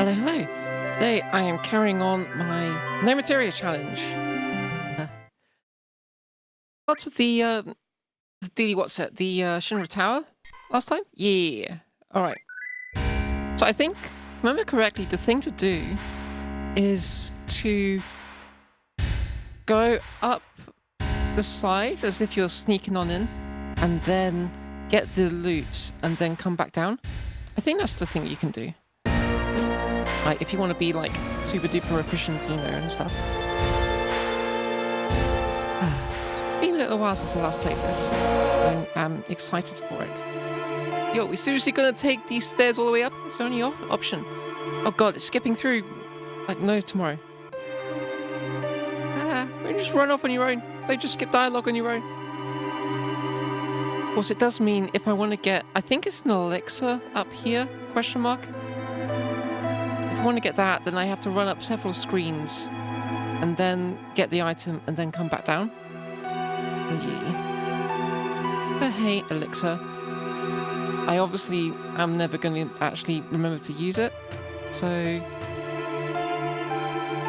Hello, hello. Today I am carrying on my no materia challenge. Lots of the daily what's it? The Shinra Tower last time? Yeah. All right. So I think, if I remember correctly, the thing to do is to go up the side as if you're sneaking on in, and then get the loot, and then come back down. I think that's the thing you can do. Like, if you want to be, like, super duper efficient, you know, and stuff. It's been a little while since I last played this. I'm excited for it. Yo, we're seriously gonna take these stairs all the way up? It's the only option. Oh god, it's skipping through. Like, no tomorrow. You just run off on your own. They just skip dialogue on your own. Of course, it does mean if I want to get... I think it's an elixir up here, question mark. If I want to get that, then I have to run up several screens and then get the item and then come back down. Yeah. But hey, elixir. I obviously am never going to actually remember to use it. So, you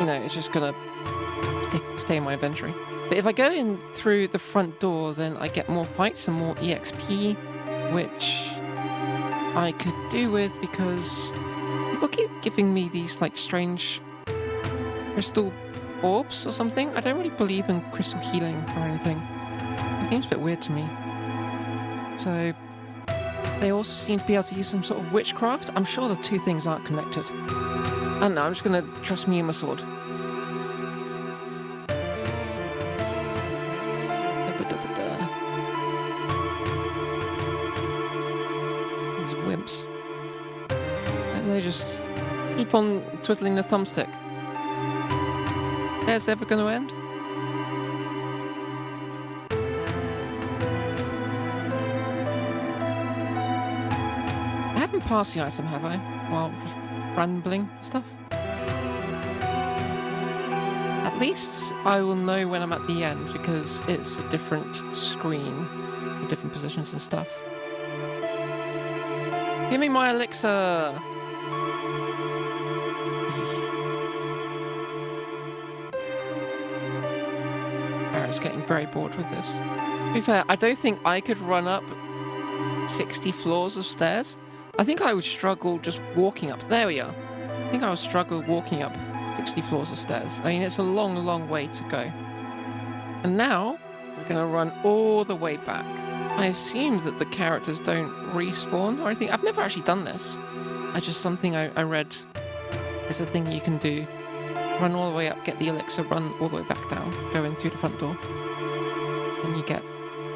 know, it's just going to stay in my inventory. But if I go in through the front door, then I get more fights and more EXP, which I could do with because people keep giving me these like strange crystal orbs or something. I don't really believe in crystal healing or anything. It seems a bit weird to me. So they also seem to be able to use some sort of witchcraft. I'm sure the two things aren't connected. I don't know, I'm just going to trust me and my sword. And they just keep on twiddling the thumbstick. Is ever going to end? I haven't passed the item, have I? While just rambling stuff. At least I will know when I'm at the end because it's a different screen with different positions and stuff. Give me my elixir! Barrett's getting very bored with this. To be fair, I don't think I could run up 60 floors of stairs. I think I would struggle just walking up. There we are. I think I would struggle walking up 60 floors of stairs. I mean, it's a long, long way to go. And now, we're going to run all the way back. I assume that the characters don't respawn or anything. I've never actually done this. It's just something I read is a thing you can do. Run all the way up, get the elixir, run all the way back down, go in through the front door. And you get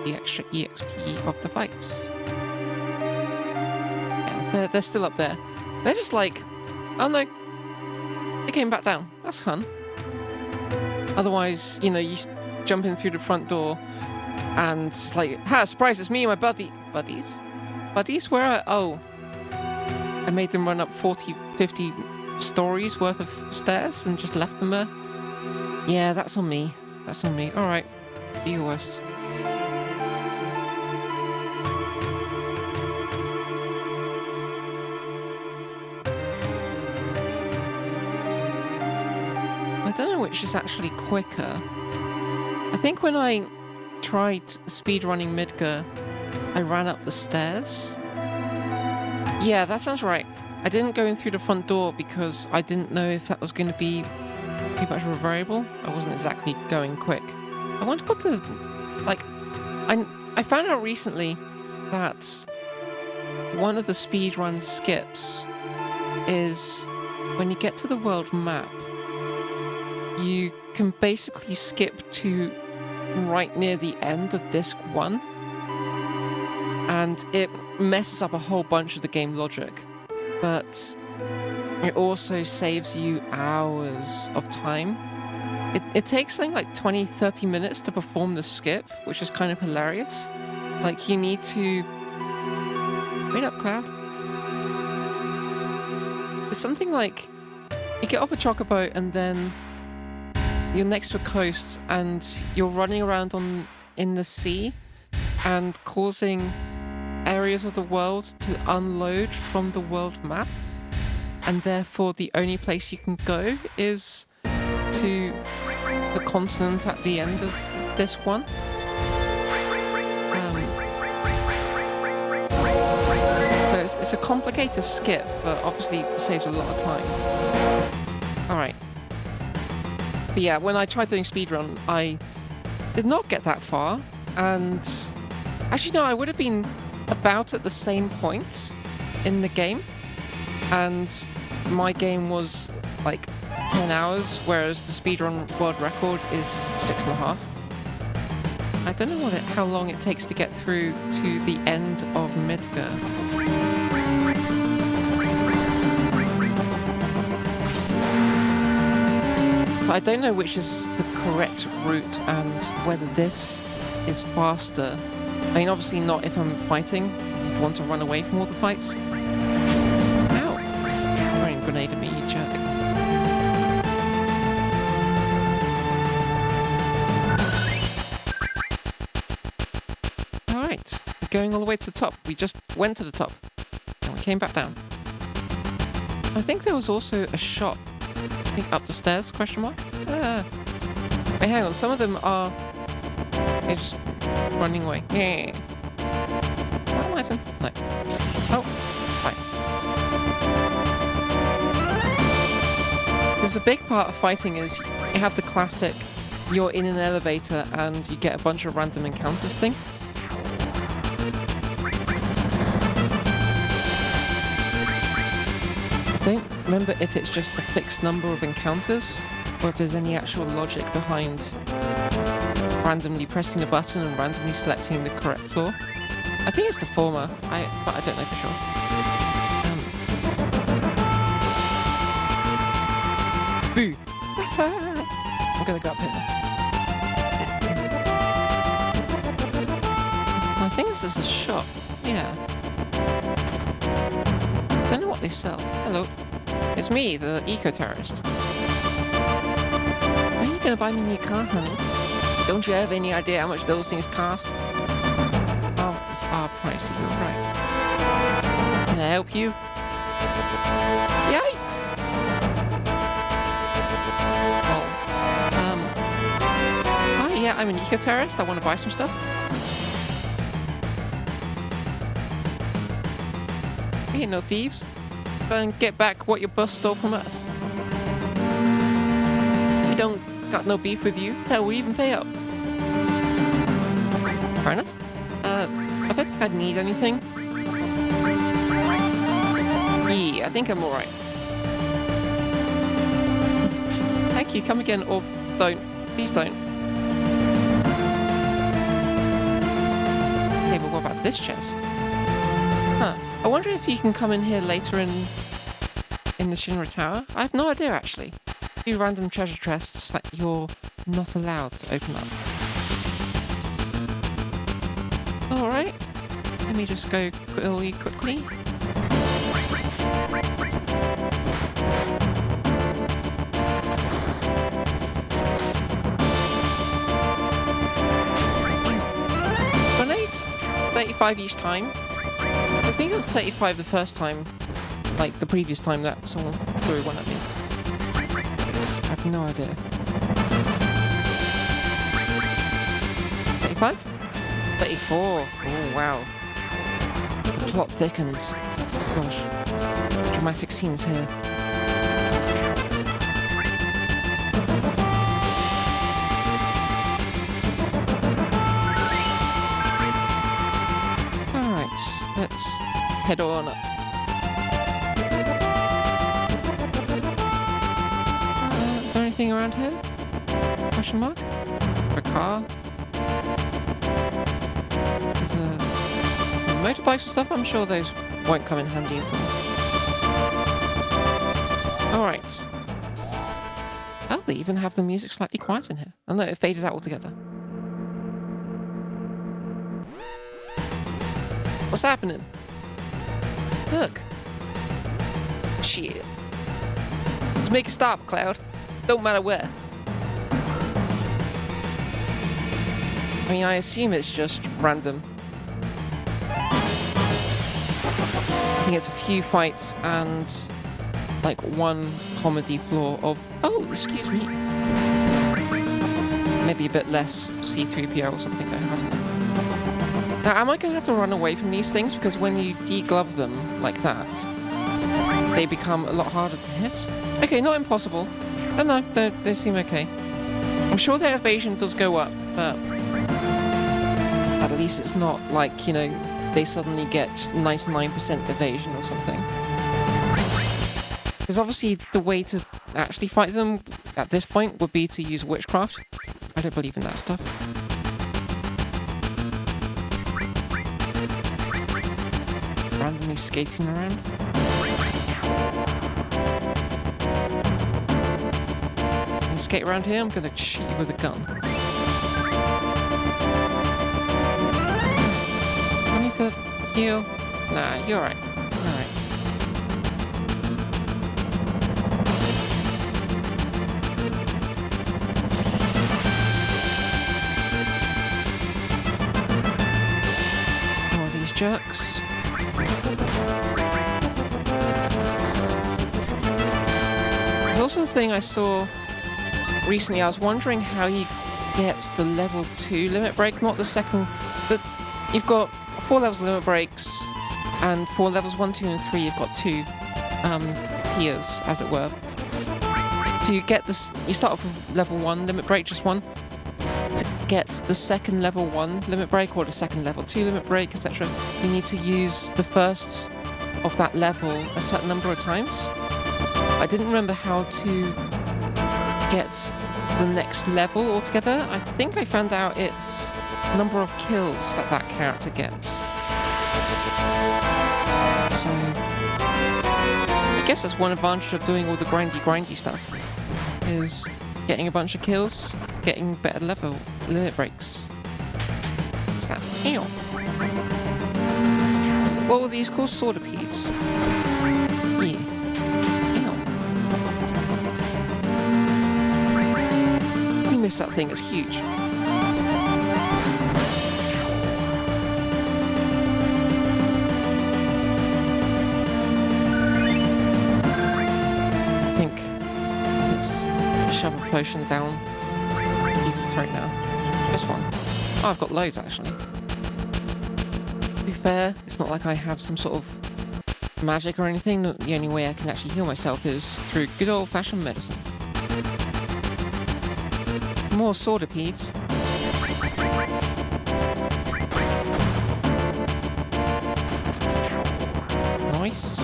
the extra EXP of the fights. Yeah, they're still up there. They're just like, oh no, they came back down. That's fun. Otherwise, you know, you jump in through the front door and it's like, ha, surprise, it's me and my buddies? Buddies? Where are... Oh. I made them run up 40, 50 stories worth of stairs and just left them there. Yeah, that's on me. That's on me. Alright. Do your worst. I don't know which is actually quicker. I think when I tried speedrunning Midgar, I ran up the stairs. Yeah, that sounds right. I didn't go in through the front door because I didn't know if that was going to be too much of a variable. I wasn't exactly going quick. I wonder what the... Like, I found out recently that one of the speedrun skips is when you get to the world map, you can basically skip to right near the end of disc 1, and it messes up a whole bunch of the game logic, but it also saves you hours of time. It takes something like 20-30 minutes to perform the skip, which is kind of hilarious. Like, you need to... Wait up, Cloud. It's something like you get off a chocobo and then you're next to a coast and you're running around in the sea and causing areas of the world to unload from the world map. and therefore the only place you can go is to the continent at the end of this one. So it's a complicated skip, but obviously it saves a lot of time. Alright. But yeah, when I tried doing speedrun, I did not get that far, and actually no, I would have been about at the same point in the game, and my game was like 10 hours, whereas the speedrun world record is 6.5. I don't know how long it takes to get through to the end of Midgar. So I don't know which is the correct route and whether this is faster. I mean, obviously not if I'm fighting. I want to run away from all the fights. Ow! Throwing a grenade at me, you jerk. Alright, we're going all the way to the top. We just went to the top, and we came back down. I think there was also a shop. I think up the stairs, question mark? Wait, hang on, some of them are... They're just running away. Yeah. Oh, my son. No. Oh, fine. Because a big part of fighting is you have the classic, you're in an elevator and you get a bunch of random encounters thing. I don't remember if it's just a fixed number of encounters or if there's any actual logic behind randomly pressing a button and randomly selecting the correct floor. I think it's the former, but I don't know for sure. Boo! I'm gonna go up here. I think this is a shop. Yeah. Don't know what they sell. Hello. It's me, the eco-terrorist. Are you gonna buy me a new car, honey? Don't you have any idea how much those things cost? Oh, it's our pricey, you're right. Can I help you? Yikes! Oh, yeah, I'm an eco-terrorist. I want to buy some stuff. We ain't no thieves. Go and get back what your bus stole from us. We don't got no beef with you. Hell, we even pay up. Fair enough. I don't think I'd need anything. Yeah, I think I'm alright. Thank you, come again, or don't. Please don't. Okay, but what about this chest? Huh. I wonder if you can come in here later in the Shinra Tower. I have no idea, actually. A few random treasure chests that you're not allowed to open up. Alright. Let me just go really quickly. Grenades? 35 each time. I think it was 35 the first time. Like the previous time that someone threw one at me. I have no idea. 35? 34. Oh, wow. The plot thickens. Gosh. Dramatic scenes here. Alright, let's head on up. Is there anything around here? Question mark? A car? Motorbikes and stuff, I'm sure those won't come in handy at all. Alright. Oh, they even have the music slightly quiet in here. Oh no, it faded out altogether. What's happening? Look. Shit. Just make a stop, Cloud. Don't matter where. I mean, I assume it's just random. I think it's a few fights and like one comedy flaw of, oh, excuse me. Maybe a bit less C-3PO or something though, I don't know. Now, am I going to have to run away from these things? Because when you deglove them like that, they become a lot harder to hit. Okay, not impossible. But no, they seem okay. I'm sure their evasion does go up, but at least it's not like, you know, they suddenly get 99% evasion or something. Because obviously the way to actually fight them at this point would be to use witchcraft. I don't believe in that stuff. Randomly skating around. You skate around here, I'm gonna shoot you with a gun. I need to heal. Nah, you're alright. Alright. More of these jerks. There's also a thing I saw recently. I was wondering how he gets the level 2 limit break, not the second. You've got 4 levels of limit breaks, and for levels 1, 2, and 3, you've got 2 tiers, as it were. To get this, you start off with level 1 limit break, just one. To get the second level 1 limit break, or the second level 2 limit break, etc., you need to use the first of that level a certain number of times. I didn't remember how to get the next level altogether. I think I found out it's number of kills that character gets. So I guess that's one advantage of doing all the grindy stuff, is getting a bunch of kills, getting better level limit breaks. What's that? Ew. What were these called? Sordopedes. Yeah. Ew. You missed that thing, it's huge. Shove a potion down Eva's throat now. This one. Oh, I've got loads actually. To be fair, it's not like I have some sort of magic or anything. The only way I can actually heal myself is through good old-fashioned medicine. More sordopedes. Nice.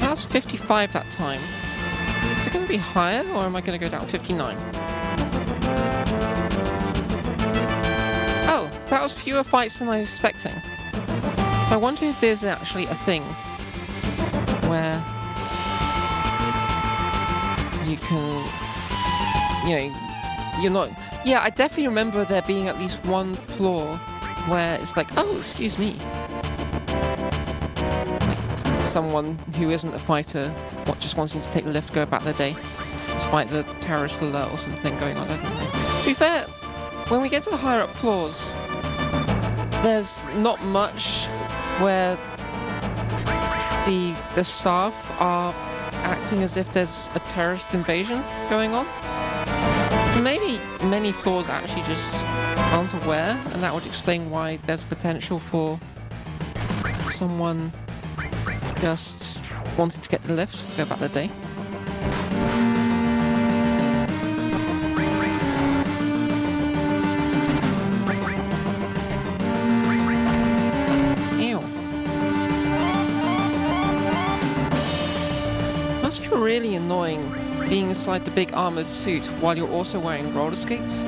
That's 55 that time. Is it going to be higher, or am I going to go down 59? Oh, that was fewer fights than I was expecting. So I wonder if there's actually a thing where you can, you know, you're not... Yeah, I definitely remember there being at least one floor where it's like, oh, excuse me. Like someone who isn't a fighter just wanting to take the lift, go about their day, despite the terrorist alert or something going on. I don't know. To be fair, when we get to the higher up floors, there's not much where the staff are acting as if there's a terrorist invasion going on. So maybe many floors actually just aren't aware, and that would explain why there's potential for someone just wanting to get the lift, go about their day. Really annoying being inside the big armored suit while you're also wearing roller skates.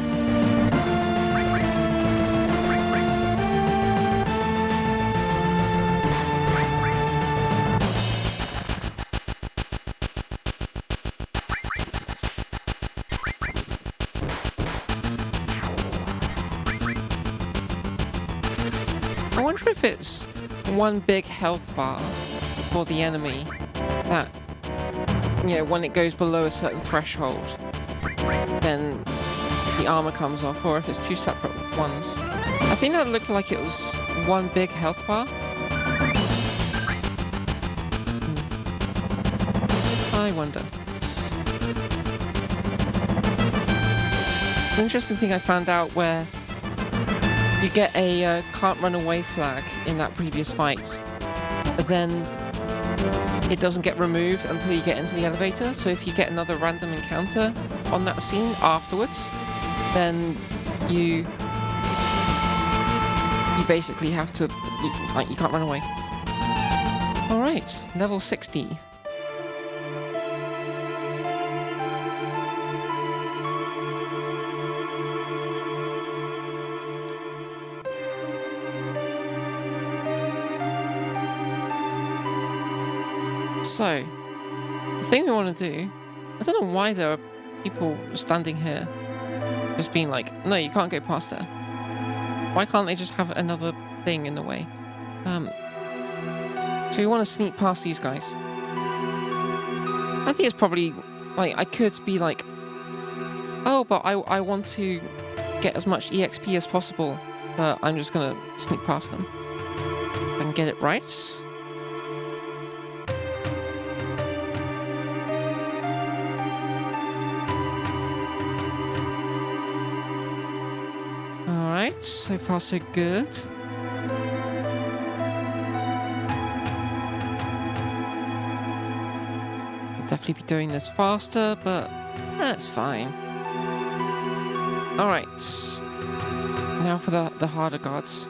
I wonder if it's one big health bar for the enemy that, you know, when it goes below a certain threshold, then the armor comes off, or if it's two separate ones. I think that looked like it was one big health bar. I wonder. An interesting thing I found out where you get a can't run away flag in that previous fight, but then it doesn't get removed until you get into the elevator. So if you get another random encounter on that scene afterwards, then you basically have to, you can't run away. All right, level 60. So, the thing we want to do, I don't know why there are people standing here just being like, no, you can't go past there. Why can't they just have another thing in the way? So we want to sneak past these guys. I think it's probably, like, I could be like, oh, but I want to get as much EXP as possible, but I'm just going to sneak past them. If I can get it right. So far so good. I'll definitely be doing this faster, but that's fine. Alright. Now for the harder guards.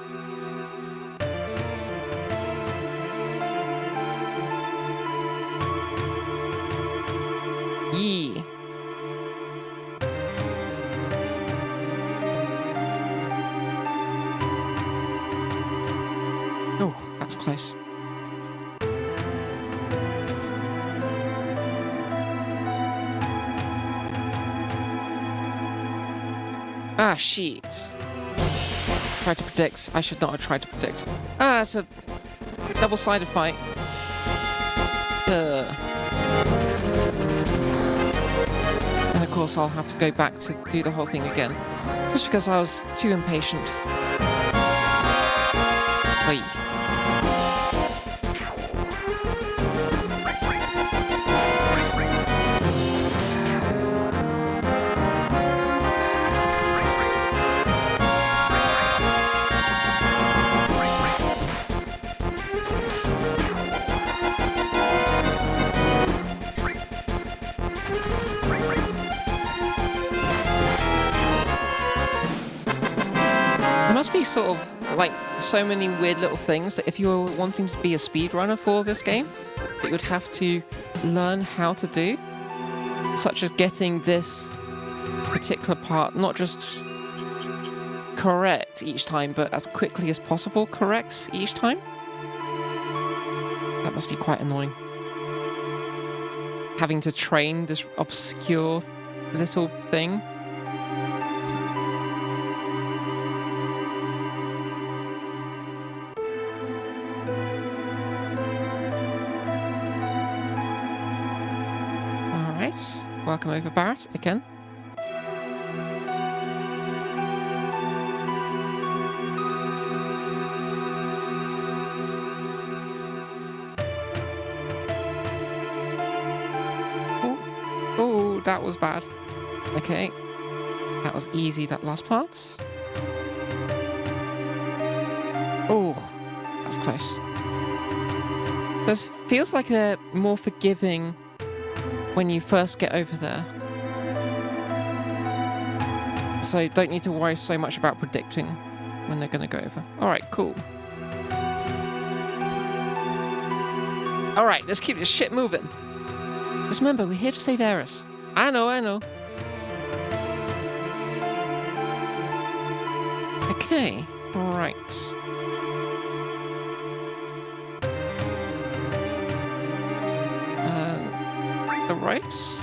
Yee. Oh, that's close. Ah, shit. Tried to predict. I should not have tried to predict. Ah, it's a double-sided fight. And of course I'll have to go back to do the whole thing again. Just because I was too impatient. Wait. There must be sort of like so many weird little things that if you were wanting to be a speedrunner for this game, that you would have to learn how to do, such as getting this particular part not just correct each time, but as quickly as possible correct each time. That must be quite annoying. Having to train this obscure little thing. Welcome over, Barrett, again. Oh, that was bad. Okay. That was easy, that last part. Oh, that's close. This feels like they're more forgiving when you first get over there. So don't need to worry so much about predicting when they're going to go over. Alright, cool. Alright, let's keep this shit moving. Just remember, we're here to save Eris. I know. Okay, right. The ropes?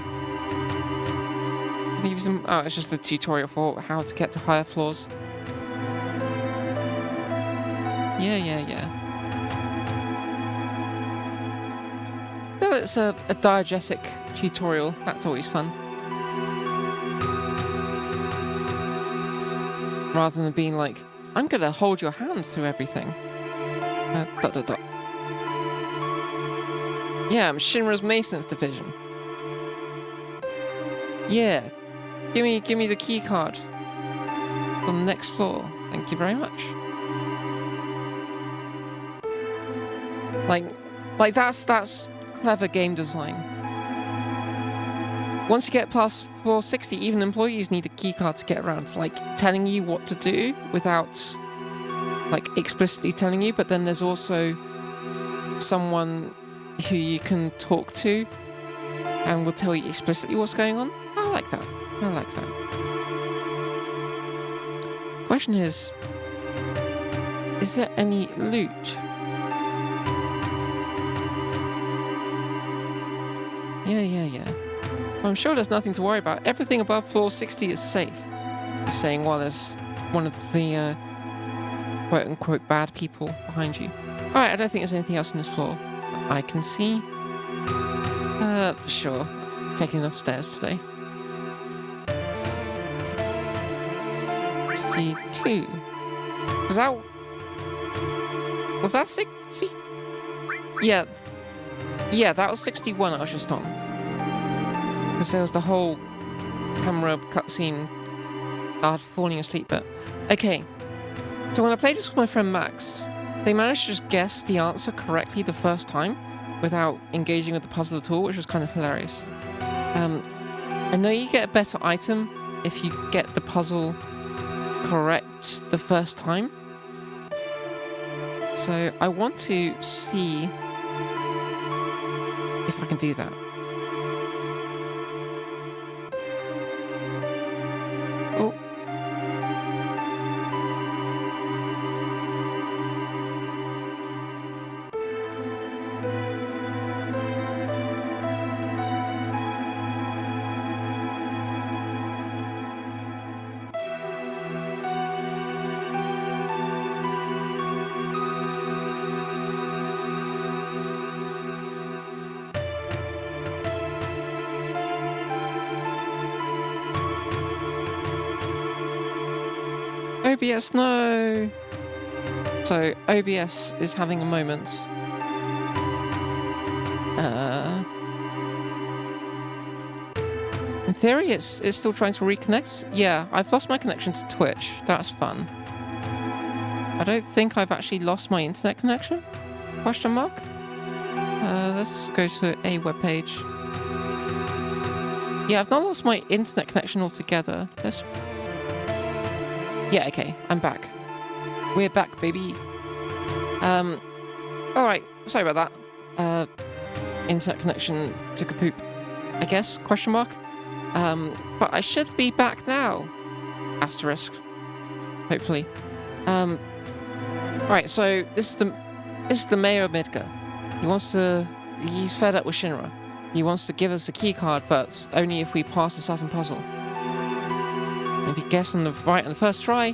Oh, it's just the tutorial for how to get to higher floors. Yeah. glad it's a diegetic tutorial. That's always fun. Rather than being like, I'm gonna hold your hand through everything. Dot dot dot. Yeah, I'm Shinra's maintenance division. Yeah. Give me the key card. On the next floor. Thank you very much. Like that's clever game design. Once you get past floor 60, even employees need a key card to get around. Like telling you what to do without like explicitly telling you, but then there's also someone who you can talk to and will tell you explicitly what's going on. I like that. I like that. Question is there any loot? Yeah. Well, I'm sure there's nothing to worry about. Everything above floor 60 is safe. You're saying while there's one of the quote-unquote bad people behind you. Alright, I don't think there's anything else on this floor I can see. Sure. Taking enough stairs today. 62. Was that 60? Yeah. Yeah, that was 61 I was just on. Because there was the whole camera cutscene falling asleep bit. Okay. So when I played this with my friend Max, they managed to just guess the answer correctly the first time without engaging with the puzzle at all, which was kind of hilarious. I know you get a better item if you get the puzzle correct the first time. So I want to see if I can do that. Oh. OBS, no! So, OBS is having a moment. In theory, it's still trying to reconnect. Yeah, I've lost my connection to Twitch. That's fun. I don't think I've actually lost my internet connection? Question mark? Let's go to a webpage. Yeah, I've not lost my internet connection altogether. Yeah, okay, I'm back. We're back, baby. Alright, sorry about that. Internet connection took a poop, I guess, question mark. But I should be back now. Asterisk. Hopefully. Alright, so this is the mayor of Midgar. He's fed up with Shinra. He wants to give us a key card, but only if we pass a certain puzzle. If you guess on the first try,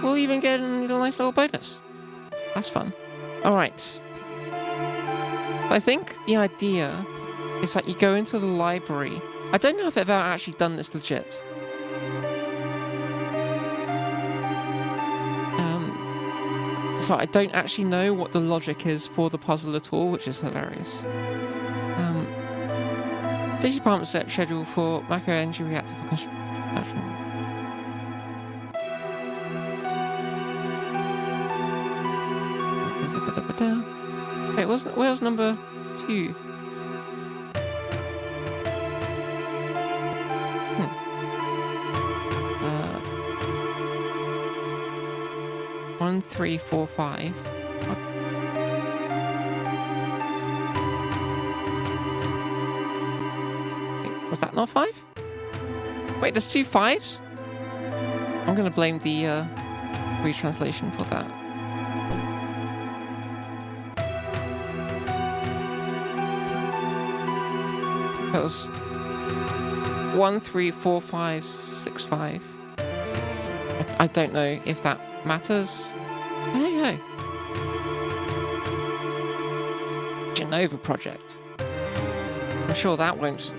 we'll even get a nice little bonus. That's fun. Alright. I think the idea is that you go into the library. I don't know if I've ever actually done this legit. So I don't actually know what the logic is for the puzzle at all, which is hilarious. Station department set schedule for macro energy reactor for construction. Wait, where was number 2? 1, 3, 4, 5. What? Wait, was that not 5? Wait, there's 2 5s? I'm gonna blame the retranslation for that. That was 1, 3, 4, 5, 6, 5. I don't know if that matters. There you go. Genova project. sure that won't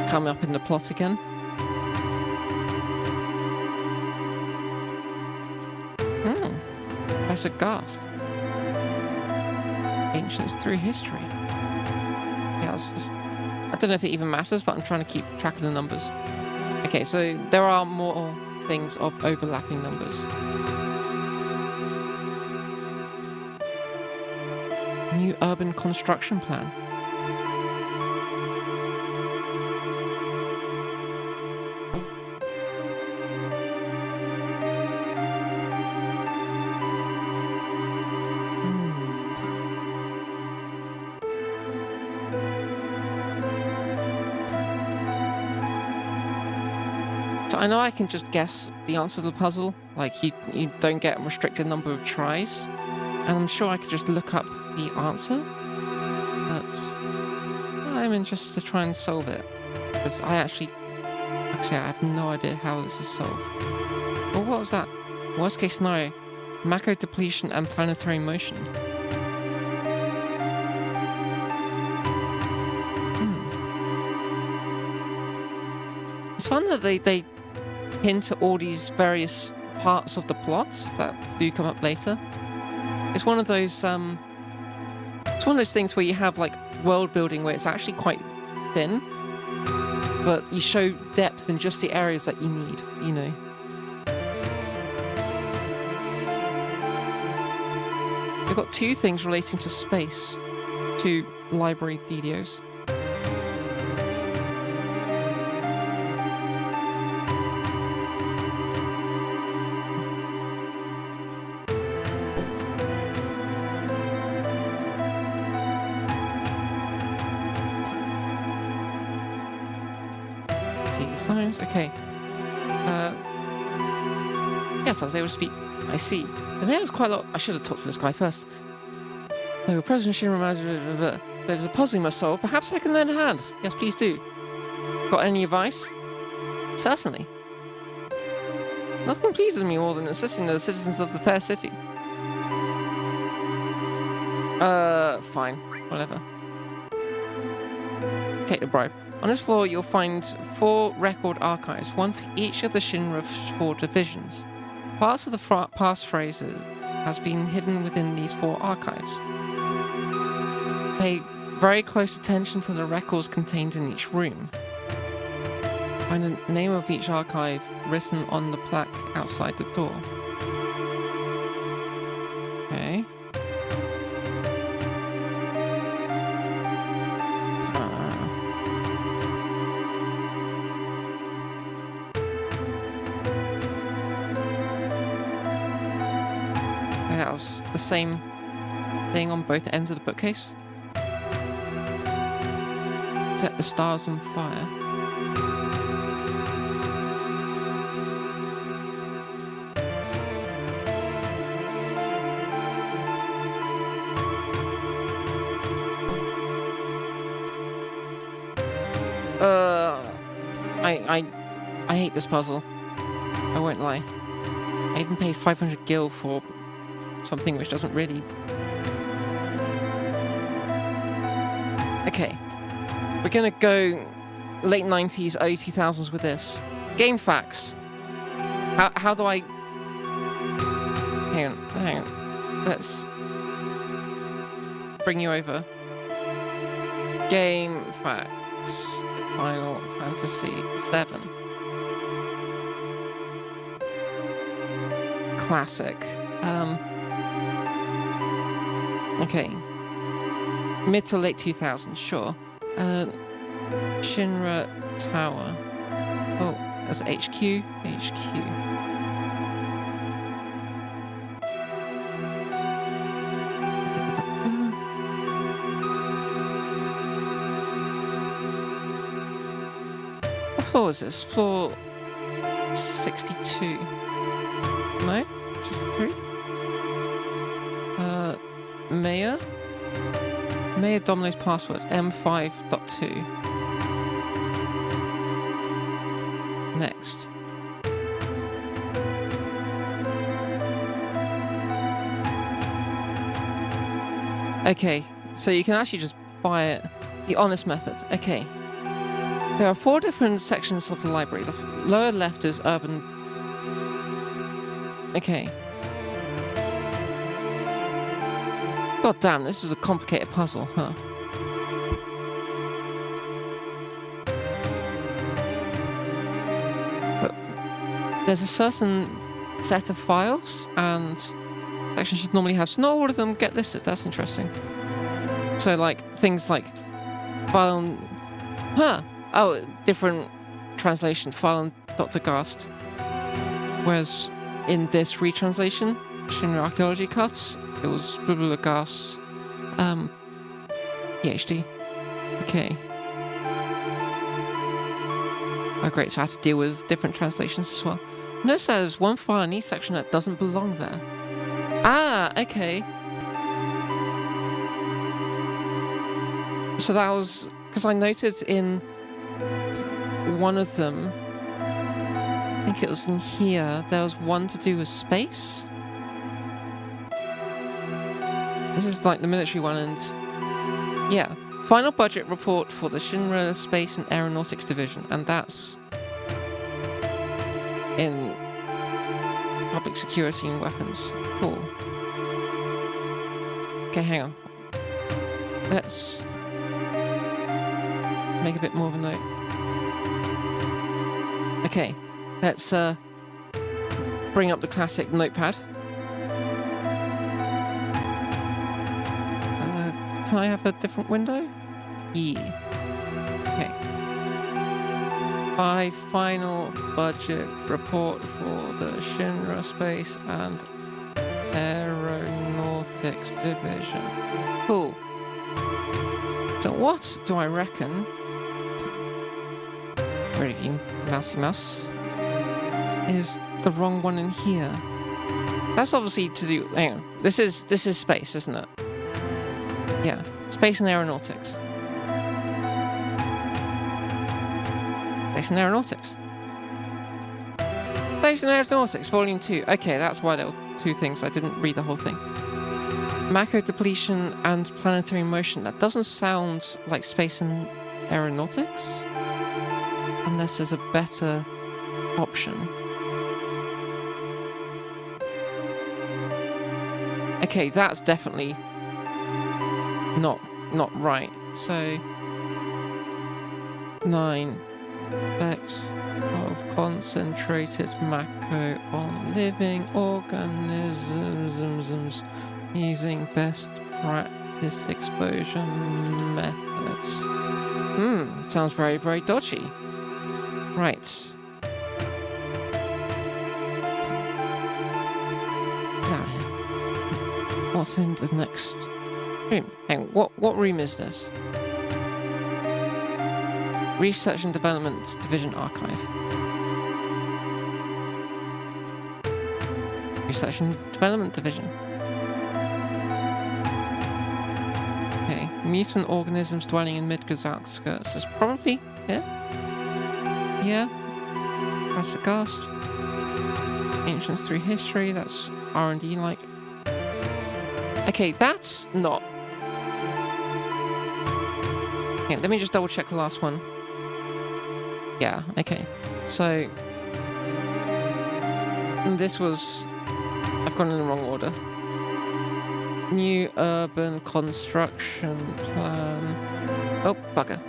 come up in the plot again. Professor Gast. Ancients through history. Yeah, I don't know if it even matters, but I'm trying to keep track of the numbers. Okay, so there are more things of overlapping numbers. New urban construction plan. So I know I can just guess the answer to the puzzle, like you don't get a restricted number of tries, and I'm sure I could just look up the answer, but I'm interested to try and solve it, because actually I have no idea how this is solved. Well, what was that? Worst case scenario, macro depletion and planetary motion. It's fun that they hint at all these various parts of the plots that do come up later. It's one of those things where you have like world building where it's actually quite thin, but you show depth in just the areas that you need, you know. We've got two things relating to space, two library videos. Science, okay. Yes, I was able to speak. I see. The mayor's quite a lot. I should have talked to this guy first. No, President Shinra, there's a puzzle you must solve. Perhaps I can lend a hand. Yes, please do. Got any advice? Certainly. Nothing pleases me more than assisting the citizens of the fair city. Fine. Whatever. Take the bribe. On this floor, you'll find 4 record archives, one for each of the Shinra's 4 divisions. Parts of the past phrases has been hidden within these 4 archives. Pay very close attention to the records contained in each room. Find the name of each archive written on the plaque outside the door. Okay. That was the same thing on both ends of the bookcase. Set the stars on fire. I hate this puzzle. I won't lie. I even paid 500 gil for something which doesn't really... Okay. We're gonna go late 90s, early 2000s with this. Game facts. How do I... Hang on. Let's bring you over. Game facts. Final Fantasy 7. Classic. Okay. Mid to late 2000s, sure. Shinra Tower. Oh, that's HQ. What floor is this? Floor 62. No? 63? Mayor Domino's password, M5.2. Next. Okay, so you can actually just buy it The honest method. Okay. There are 4 different sections of the library. The lower left is urban. Okay. God damn, this is a complicated puzzle, huh? But there's a certain set of files, and sections should normally have. So not all of them get listed. That's interesting. So, like, things like file on... Huh! Oh, different translation. File on Dr. Gast. Whereas in this retranslation, Shinra Archaeology Cuts, it was Blah Gast, PhD. Okay. Oh, great. So I had to deal with different translations as well. Notice there's one file in each section that doesn't belong there. Ah, okay. So that was... Because I noted in one of them, I think it was in here, there was one to do with space. This is like the military one, and... Yeah. Final budget report for the Shinra Space and Aeronautics Division, and that's in public security and weapons. Cool. Okay, hang on. Let's make a bit more of a note. Okay, let's bring up the classic notepad. Can I have a different window? Yeah. Okay. Final budget report for the Shinra Space and Aeronautics Division. Cool. So what do I reckon? Where are you, mousey mouse? Is the wrong one in here? That's obviously to do. Hang on. This is space, isn't it? Yeah, space and aeronautics. Space and aeronautics. Space and aeronautics, volume 2. Okay, that's why there were 2 things. I didn't read the whole thing. Macro depletion and planetary motion. That doesn't sound like space and aeronautics. Unless there's a better option. Okay, that's definitely not right. So 9 effects of concentrated macro on living organisms using best practice exposure methods. Sounds very, very dodgy. Right. What's in the next room? Hang on, what room is this? Research and Development Division Archive. Research and Development Division. Okay. Mutant organisms dwelling in Midgard's outskirts is probably here. Yeah. That's a Gast. Ancients through history. That's R&D like. Okay, that's not. Okay, let me just double check the last one. Yeah, okay. So this was... I've gone in the wrong order. New urban construction plan. Oh, bugger.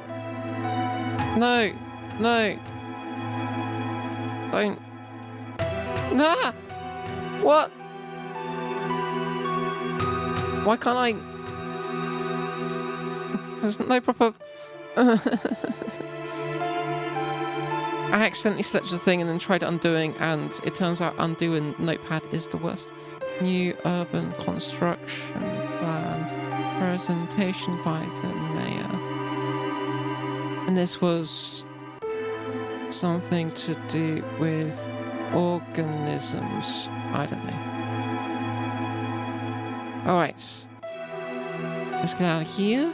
No! No! Don't... Ah! What? Why can't I... There's no proper... I accidentally selected the thing and then tried undoing, and it turns out undo in Notepad is the worst. New urban construction plan. Presentation by the mayor. And this was something to do with organisms. I don't know. Alright. Let's get out of here.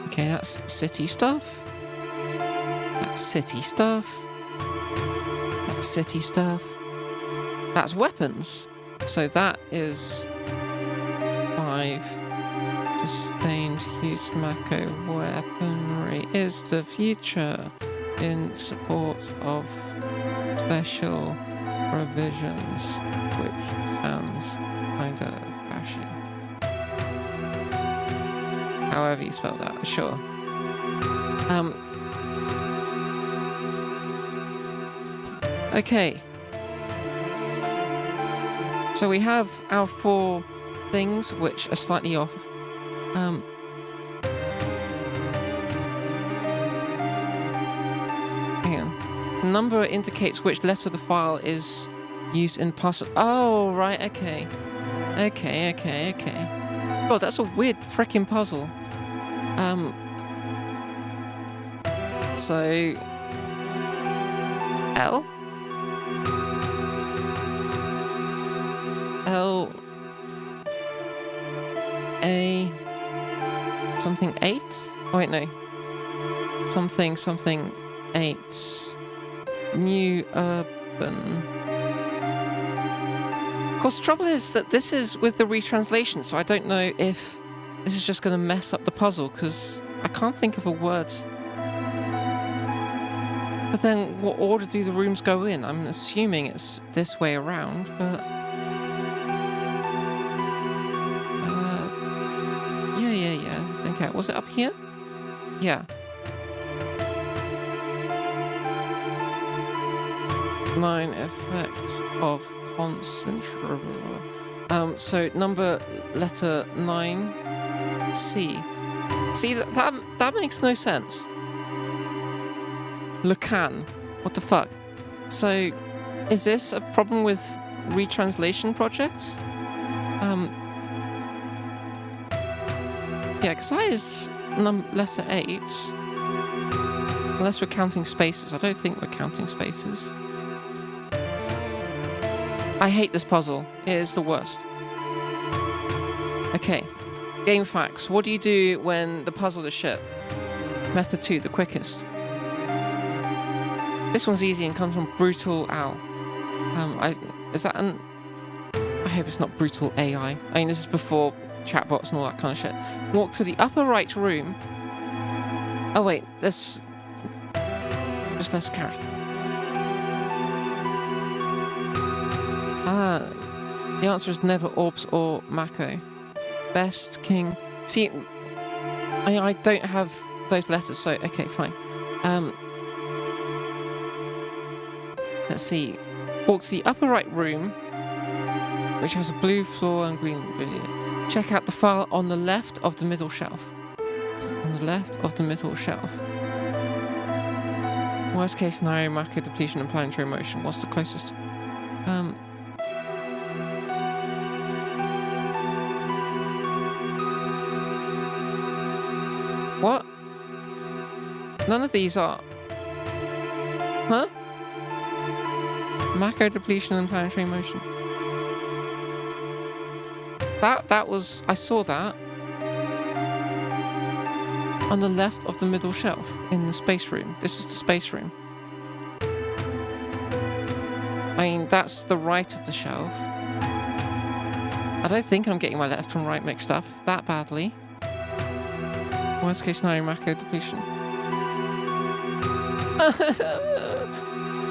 Okay, that's city stuff. That's city stuff. That's city stuff. That's weapons. So that is 5. Sustained use Mako weaponry is the future in support of special provisions, which sounds kinda bashy. However you spell that, sure. Okay. So we have our 4 things which are slightly off. Hang on. The number indicates which letter of the file is used in password. Oh, right, okay. Okay. God, that's a weird freaking puzzle. So L A something 8? Oh wait, no. Something 8. New urban. Of course, the trouble is that this is with the retranslation, so I don't know if this is just going to mess up the puzzle, because I can't think of a word. But then, what order do the rooms go in? I'm assuming it's this way around, but... yeah. Don't care. Was it up here? Yeah. 9 effects of concentrate. So letter 9, C. See, that makes no sense. Lucan. What the fuck? So, is this a problem with retranslation projects? Yeah, because that is letter 8. Unless we're counting spaces. I don't think we're counting spaces. I hate this puzzle. It is the worst. Okay. Game facts. What do you do when the puzzle is shit? Method 2, the quickest. This one's easy and comes from Brutal Owl. Is that an... I hope it's not Brutal AI. I mean, this is before chatbots and all that kind of shit. Walk to the upper right room. Oh wait, there's... just less character. The answer is never Orbs or Mako. Best King. See, I don't have those letters, so okay, fine. Let's see. Walk to the upper right room, which has a blue floor and green video. Check out the file on the left of the middle shelf. On the left of the middle shelf. Worst case scenario, Mako depletion and planetary motion. What's the closest? What? None of these are. Huh? Mako depletion and planetary motion. That was... I saw that. On the left of the middle shelf. In the space room. This is the space room. I mean, that's the right of the shelf. I don't think I'm getting my left and right mixed up that badly. Worst case scenario, Mako depletion.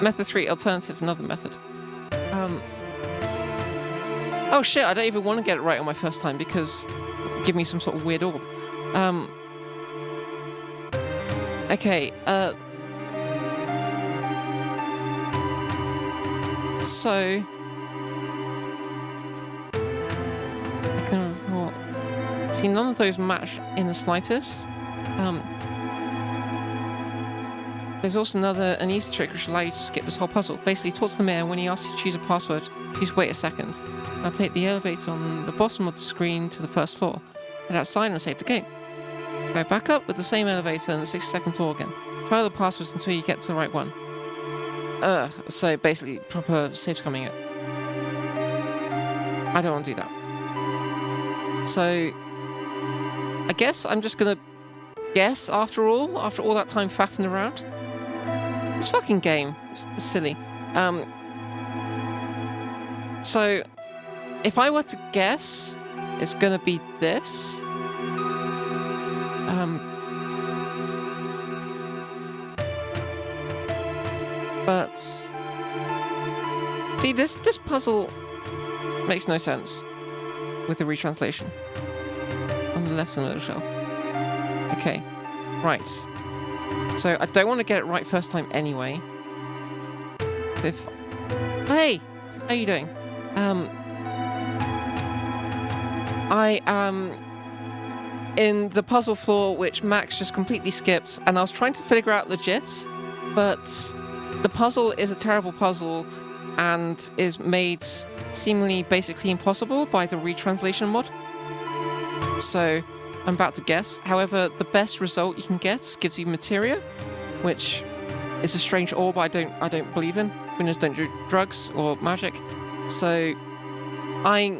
Method 3, alternative, another method. Oh shit, I don't even want to get it right on my first time because give me some sort of weird orb. Okay, so I can report. See, none of those match in the slightest. There's also an easy trick which will allow you to skip this whole puzzle. Basically, talk to the mayor when he asks you to choose a password. Please wait a second. Now take the elevator on the bottom of the screen to the first floor. Head outside and save the game. Go back up with the same elevator on the 62nd floor again. Try all the passwords until you get to the right one. So basically, proper saves coming in. I don't want to do that. So, I guess I'm just gonna guess after all that time faffing around. This fucking game is silly. So, if I were to guess, it's gonna be this. But see, this puzzle makes no sense with the retranslation on the left of the shelf. Okay, right. So I don't want to get it right first time anyway. If hey, how you doing? I am in the puzzle floor which Max just completely skipped, and I was trying to figure out legit, but the puzzle is a terrible puzzle and is made seemingly basically impossible by the retranslation mod. So I'm about to guess. However, the best result you can get gives you materia, which is a strange orb I don't believe in. Winners don't do drugs or magic. So I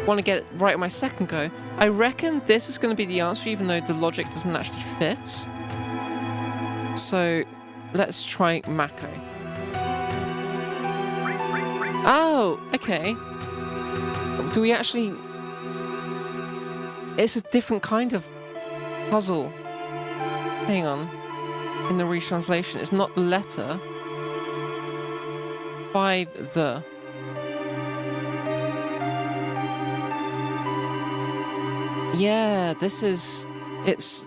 want to get it right on my second go. I reckon this is going to be the answer, even though the logic doesn't actually fit. So let's try Mako. Oh, okay. Do we actually... It's a different kind of puzzle. Hang on. In the retranslation, it's not the letter. 5 the. Yeah, this is... It's...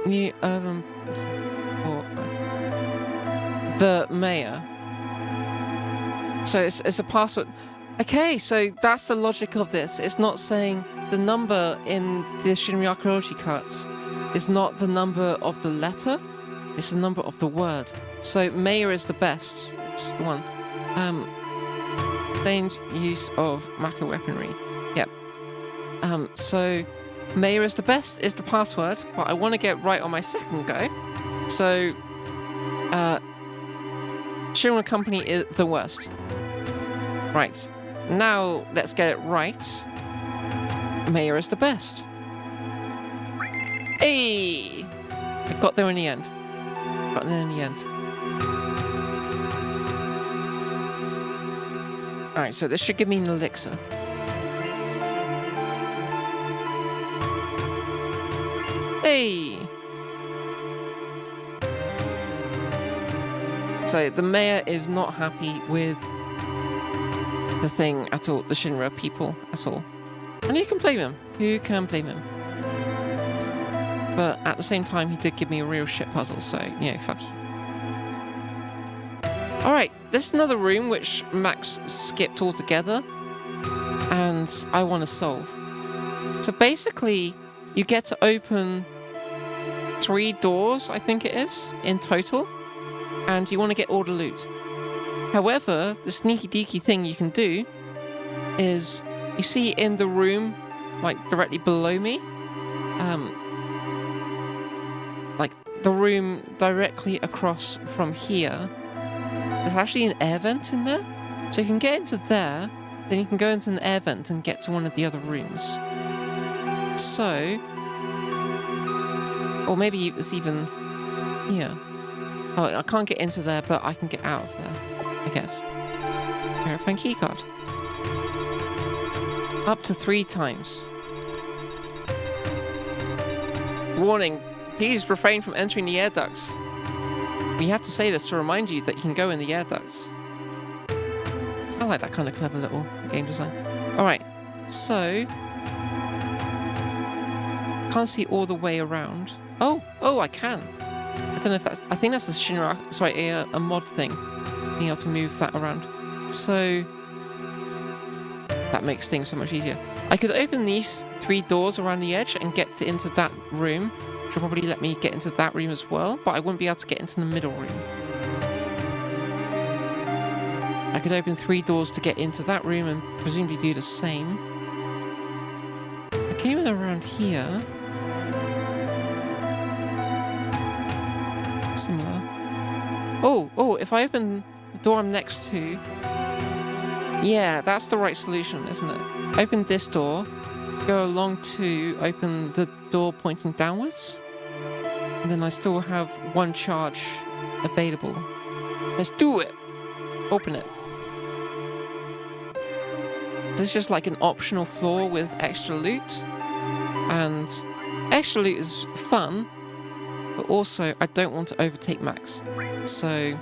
New urban... The mayor. So it's a password. Okay, so that's the logic of this. It's not saying the number in the Shinra archaeology cards is not the number of the letter, it's the number of the word. So mayor is the best. It's the one. Sustained use of Mako weaponry. Yep. So mayor is the best is the password, but I want to get right on my second go. So Shinra Company is the worst. Right. Now let's get it right. Mayor is the best. Hey! I got there in the end. Got there in the end. Alright, so this should give me an elixir. Hey! So the mayor is not happy with the thing at all, the Shinra people at all. And you can blame him. You can blame him. But at the same time, he did give me a real shit puzzle, so, you know, fuck you. Alright, this is another room which Max skipped altogether, and I want to solve. So basically, you get to open 3 doors, I think it is, in total, and you want to get all the loot. However, the sneaky deaky thing you can do is, you see in the room, like directly below me, like the room directly across from here, there's actually an air vent in there. So you can get into there, then you can go into an air vent and get to one of the other rooms. So, or maybe it's even here. Oh, I can't get into there, but I can get out of there, I guess. Verifying keycard. Up to 3 times. Warning, please refrain from entering the air ducts. We have to say this to remind you that you can go in the air ducts. I like that kind of clever little game design. Alright, so... Can't see all the way around. Oh, I can. I don't know if that's... I think that's a Shinra... Sorry, a mod thing. Being able to move that around. So... That makes things so much easier. I could open these 3 doors around the edge and get into that room, which will probably let me get into that room as well, but I wouldn't be able to get into the middle room. I could open 3 doors to get into that room and presumably do the same. I came in around here. Similar. Oh, if I open the door I'm next to... Yeah, that's the right solution, isn't it? Open this door, go along to open the door pointing downwards, and then I still have 1 charge available. Let's do it! Open it. This is just like an optional floor with extra loot. And extra loot is fun, but also I don't want to overtake Max. So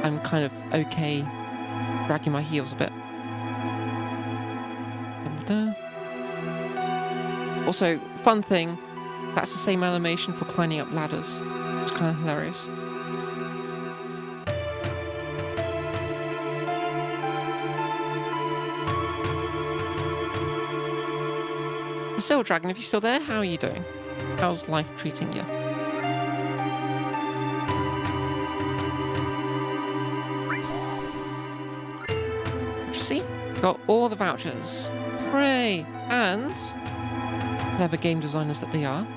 I'm kind of okay dragging my heels a bit. Also, fun thing, that's the same animation for climbing up ladders. It's kind of hilarious. So, Dragon, if you're still there, how are you doing? How's life treating you? What you see? Got all the vouchers. Hooray! And clever game designers that they are,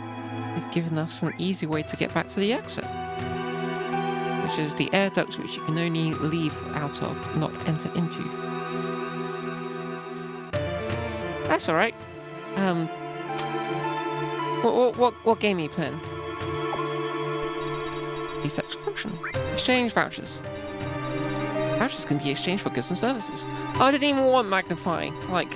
they've given us an easy way to get back to the exit, which is the air duct which you can only leave out of, not enter into. That's all right. What game are you playing? Sexual function. Exchange vouchers. Vouchers can be exchanged for goods and services. Oh, I didn't even want magnifying. Like,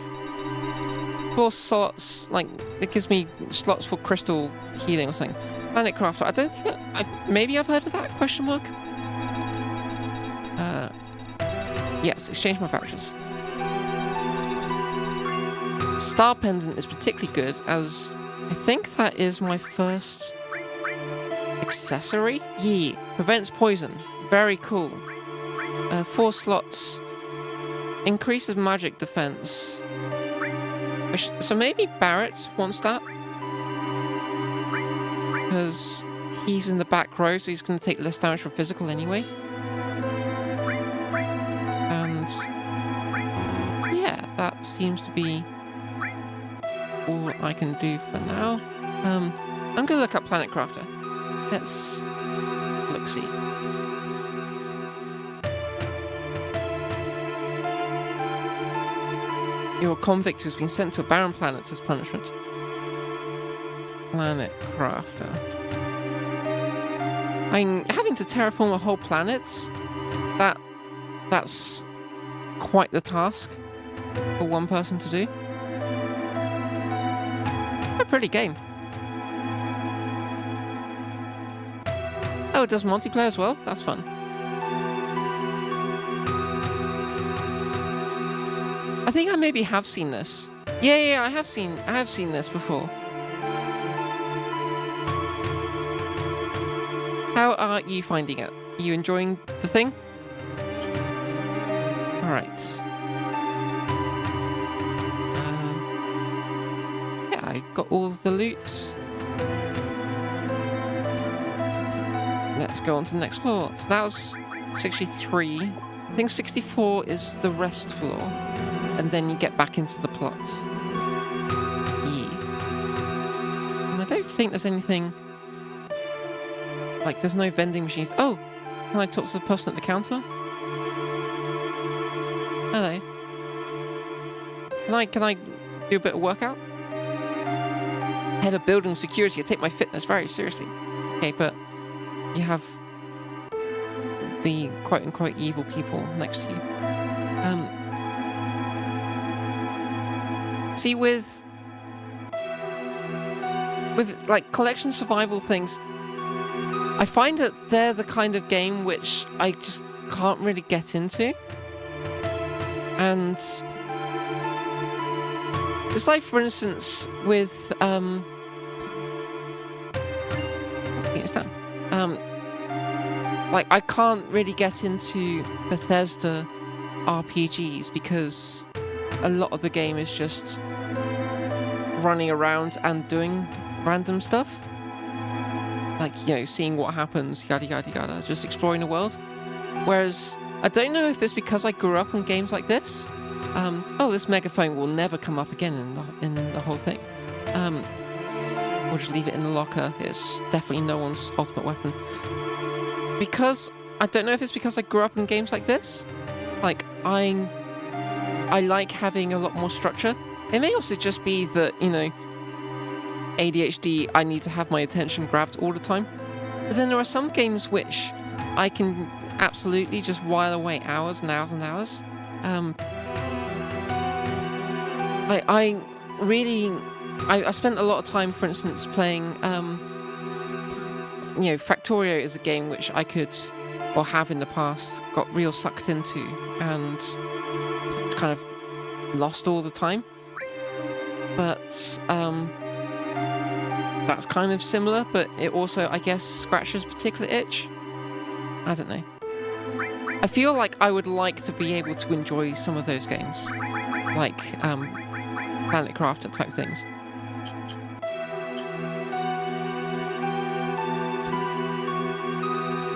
4 slots. Like, it gives me slots for crystal healing or something. Planet Crafter. I don't think maybe I've heard of that? Question mark. Yes, exchange my vouchers. Star Pendant is particularly good, as I think that is my first accessory. Yeah, prevents poison. Very cool. 4 slots. Increases magic defense. So maybe Barrett wants that. Because he's in the back row, so he's going to take less damage from physical anyway. And yeah, that seems to be all I can do for now. I'm going to look up Planet Crafter. Let's look-see. You're a convict who's been sent to a barren planet as punishment. Planet Crafter. I'm having to terraform a whole planet. That's quite the task for one person to do. A pretty game. Oh, it does multiplayer as well? That's fun. I think I maybe have seen this. Yeah, I have seen this before. How are you finding it? Are you enjoying the thing? Alright. Yeah, I got all the loot. Let's go on to the next floor. So that was 63. I think 64 is the rest floor. And then you get back into the plot. Yeah. And I don't think there's anything... Like, there's no vending machines. Oh! Can I talk to the person at the counter? Hello. Can I do a bit of workout? Head of building security. I take my fitness very seriously. Okay, but you have the quote-unquote evil people next to you. See, with like collection survival things, I find that they're the kind of game which I just can't really get into. And it's like, for instance, with like I can't really get into Bethesda RPGs because a lot of the game is just running around and doing random stuff. Like, you know, seeing what happens, yada yada yada, just exploring the world. Whereas, I don't know if it's because I grew up on games like this. Oh, this megaphone will never come up again in the whole thing. We'll just leave it in the locker. It's definitely no one's ultimate weapon. Because, I don't know if it's because I grew up in games like this. Like, I like having a lot more structure. It may also just be that, you know, ADHD, I need to have my attention grabbed all the time. But then there are some games which I can absolutely just while away hours and hours and hours. I really... I spent a lot of time, for instance, playing... you know, Factorio is a game which I could, or have in the past, got real sucked into and kind of lost all the time. But that's kind of similar, but it also, I guess, scratches a particular itch. I don't know. I feel like I would like to be able to enjoy some of those games, like Planet Crafter type things.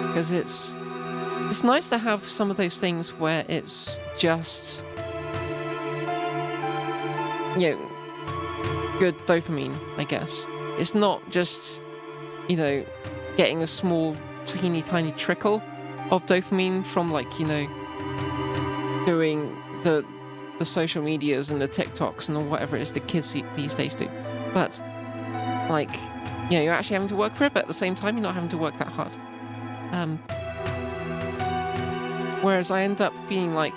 Because it's nice to have some of those things where it's just, you know, good dopamine, I guess. It's not just, you know, getting a small, teeny tiny trickle of dopamine from, like, you know, doing the social medias and the TikToks and whatever it is the kids these days do. But, like, you know, you're actually having to work for it, but at the same time, you're not having to work that hard. Whereas I end up feeling like,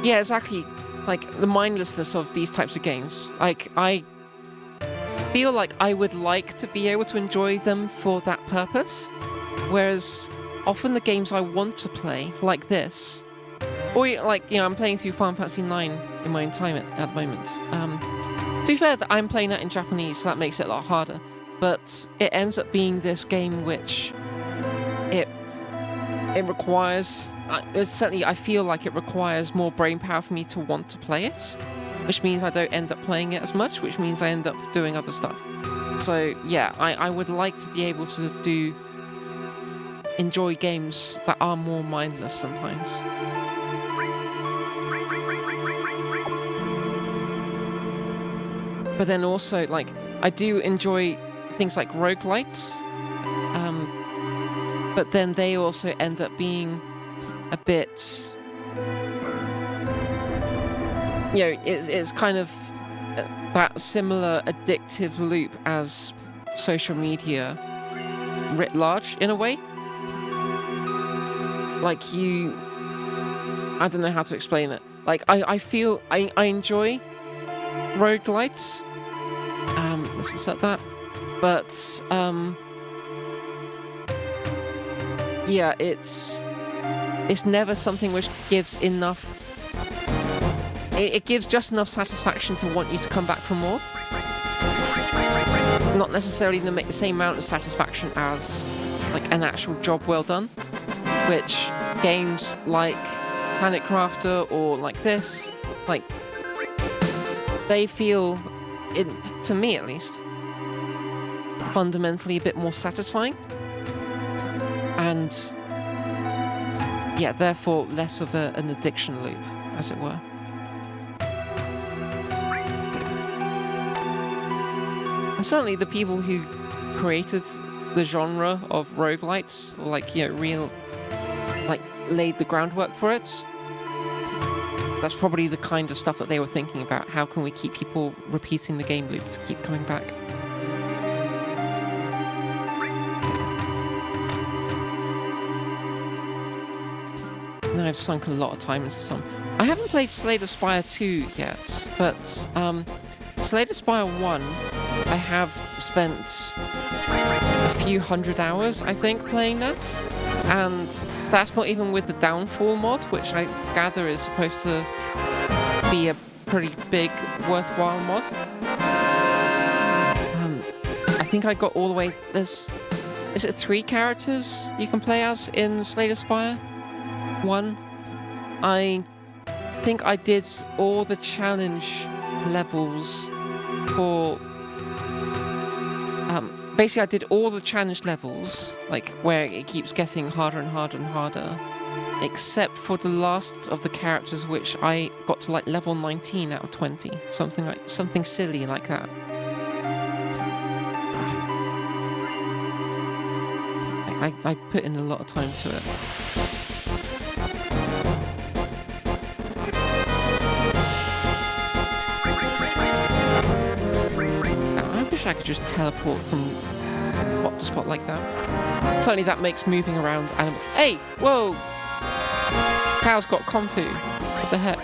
yeah, exactly, like the mindlessness of these types of games. Like, I feel like I would like to be able to enjoy them for that purpose. Whereas often the games I want to play, like this, or like, you know, I'm playing through Final Fantasy IX in my own time at the moment. To be fair, I'm playing that in Japanese, so that makes it a lot harder. But it ends up being this game which it requires, certainly I feel like it requires more brain power for me to want to play it, which means I don't end up playing it as much, which means I end up doing other stuff. So yeah, I would like to be able to enjoy games that are more mindless sometimes. But then also, like, I do enjoy things like roguelites, but then they also end up being a bit, you know, it's kind of that similar addictive loop as social media writ large, in a way. Like, I don't know how to explain it. Like, I feel I enjoy roguelites. Let's insert that. But yeah, it's never something which gives enough. It gives just enough satisfaction to want you to come back for more. Not necessarily the same amount of satisfaction as, like, an actual job well done, which games like Planet Crafter or like this, like, they feel, to me at least, fundamentally a bit more satisfying, and yeah, therefore less of an addiction loop, as it were. And certainly the people who created the genre of roguelites, or, like, you know, like, laid the groundwork for it, that's probably the kind of stuff that they were thinking about. How can we keep people repeating the game loop to keep coming back? Now I've sunk a lot of time into some. I haven't played Slay the Spire 2 yet, but Slay the Spire 1, I have spent a few hundred hours, I think, playing that. And that's not even with the Downfall mod, which I gather is supposed to be a pretty big, worthwhile mod. I think I got all the way... Is it 3 characters you can play as in Slay the Spire 1? I think I did all the challenge levels for... basically, I did all the challenge levels, like, where it keeps getting harder and harder and harder, except for the last of the characters, which I got to, like, level 19 out of 20. Something silly like that. I put in a lot of time to it. I wish I could just teleport from spot to spot like that. Certainly that makes moving around and... Hey! Whoa! Cow's got Kung Fu. What the heck?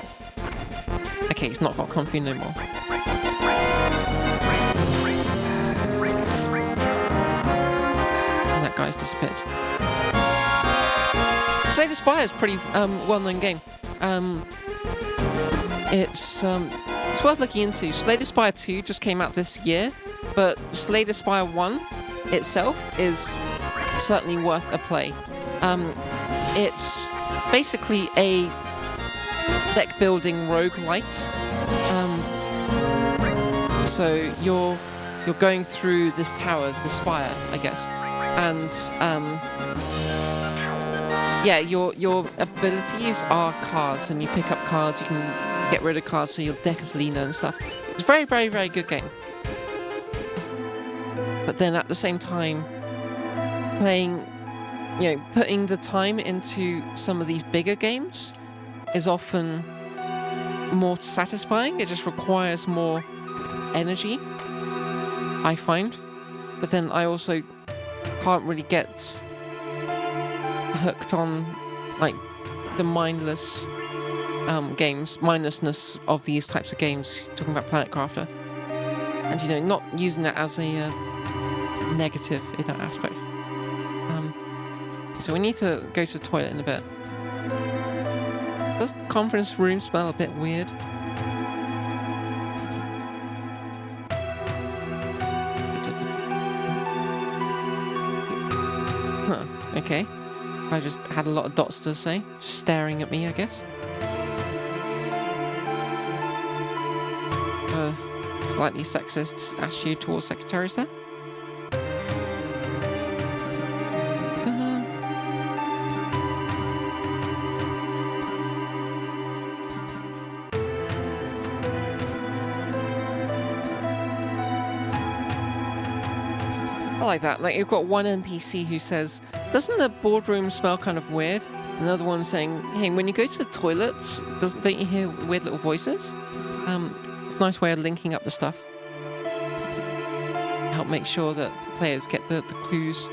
Okay, he's not got Kung Fu no more. guy's disappeared. Slay the Spire is a pretty well-known game. It's worth looking into. Slay the Spire 2 just came out this year, but Slay the Spire 1 itself is certainly worth a play. It's basically a deck-building roguelite. So you're going through this tower, the spire, I guess, and yeah, your abilities are cards, and you pick up cards. You can get rid of cards, so your deck is leaner and stuff. It's a very, very, very good game. But then at the same time, playing, putting the time into some of these bigger games is often more satisfying. It just requires more energy, I find. But then I also can't really get hooked on like the mindlessness of these types of games, talking about Planet Crafter, and not using that as a negative in that aspect. So we need to go to the toilet in a bit. Does the conference room smell a bit weird? Huh, okay. I just had a lot of dots to say, just staring at me, I guess. Slightly sexist attitude towards secretaries there. I like that. Like, you've got one NPC who says, "Doesn't the boardroom smell kind of weird?" Another one saying, "Hey, when you go to the toilets, don't you hear weird little voices?" It's a nice way of linking up the stuff. Help make sure that players get the clues.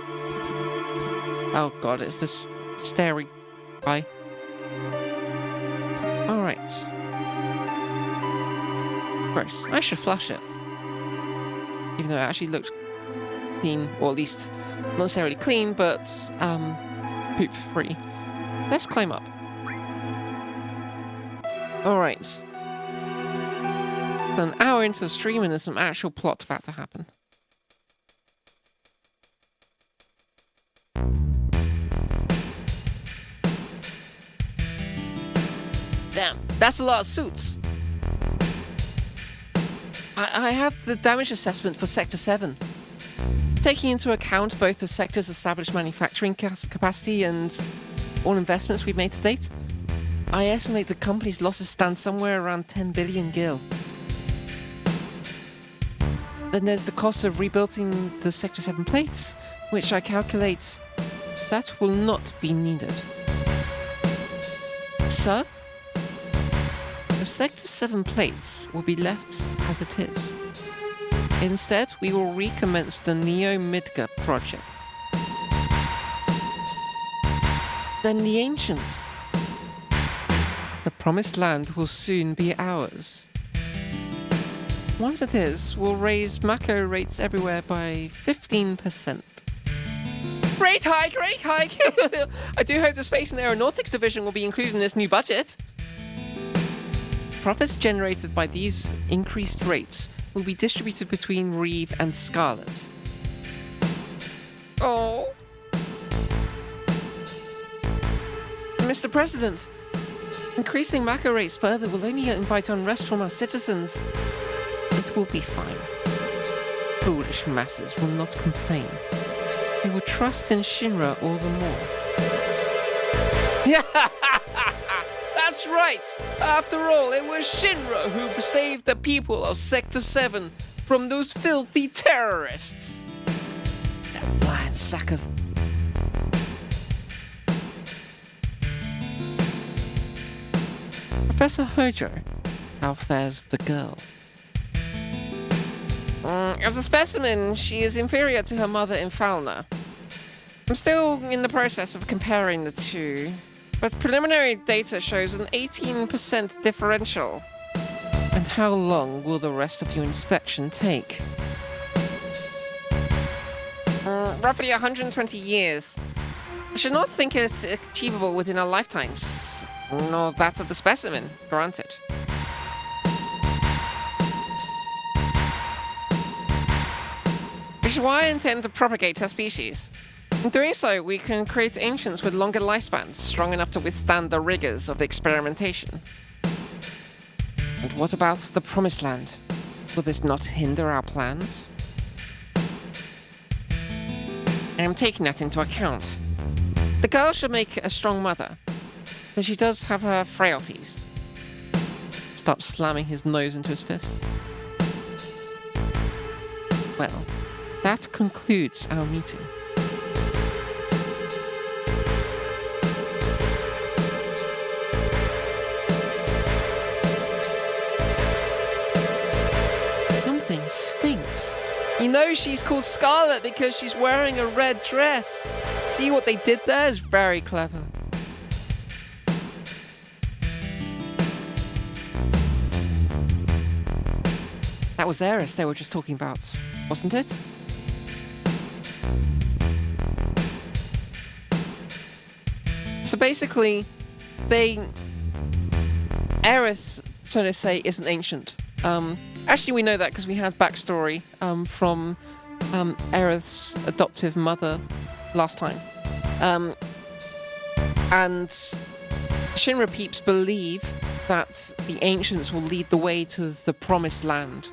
Oh god, it's this starey guy. Alright. Gross. I should flush it. Even though it actually looked clean, or at least not necessarily clean, but poop free. Let's climb up. Alright. An hour into the stream and there's some actual plot about to happen. Damn, that's a lot of suits. I have the damage assessment for Sector 7. Taking into account both the sector's established manufacturing capacity and all investments we've made to date, I estimate the company's losses stand somewhere around 10 billion gil. Then there's the cost of rebuilding the Sector 7 plates, which I calculate that will not be needed. Sir? The Sector 7 plates will be left as it is. Instead, we will recommence the Neo-Midgar project. Then the Ancient. The Promised Land will soon be ours. Once it is, we'll raise Mako rates everywhere by 15%. Rate hike! Rate hike! I do hope the Space and Aeronautics Division will be included in this new budget. Profits generated by these increased rates will be distributed between Reeve and Scarlet. Oh. Mr. President, increasing Mako rates further will only invite unrest from our citizens. It will be fine. Foolish masses will not complain. They will trust in Shinra all the more. That's right! After all, it was Shinra who saved the people of Sector 7 from those filthy terrorists. That blind sack of... Professor Hojo, how fares the girl? As a specimen, she is inferior to her mother in Falna. I'm still in the process of comparing the two, but preliminary data shows an 18% differential. And how long will the rest of your inspection take? roughly 120 years. I should not think it's achievable within our lifetimes. Nor that of the specimen, granted. Which is why I intend to propagate our species. In doing so, we can create ancients with longer lifespans, strong enough to withstand the rigors of experimentation. And what about the Promised Land? Will this not hinder our plans? I am taking that into account. The girl should make a strong mother, but she does have her frailties. Stop slamming his nose into his fist. Well, that concludes our meeting. Something stinks. You know she's called Scarlet because she's wearing a red dress. See what they did there is very clever. That was Eris they were just talking about, wasn't it? So basically, Aerith, so to say, isn't ancient. Actually, we know that because we had backstory from Aerith's adoptive mother last time. And Shinra peeps believe that the ancients will lead the way to the Promised Land.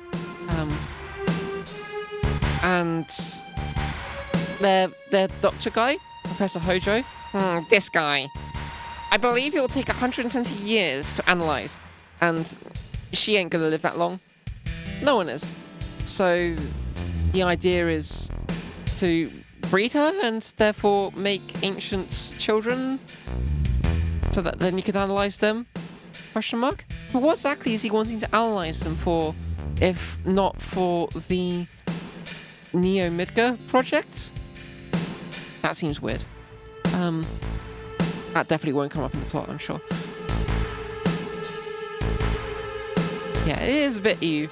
And their doctor guy, Professor Hojo, this guy, I believe it will take 120 years to analyze, and she ain't gonna live that long. No one is. So the idea is to breed her and therefore make ancient children so that then you can analyze them? Question mark? But what exactly is he wanting to analyze them for, if not for the Neo Midgar project? That seems weird. That definitely won't come up in the plot, I'm sure. Yeah, it is a bit ew.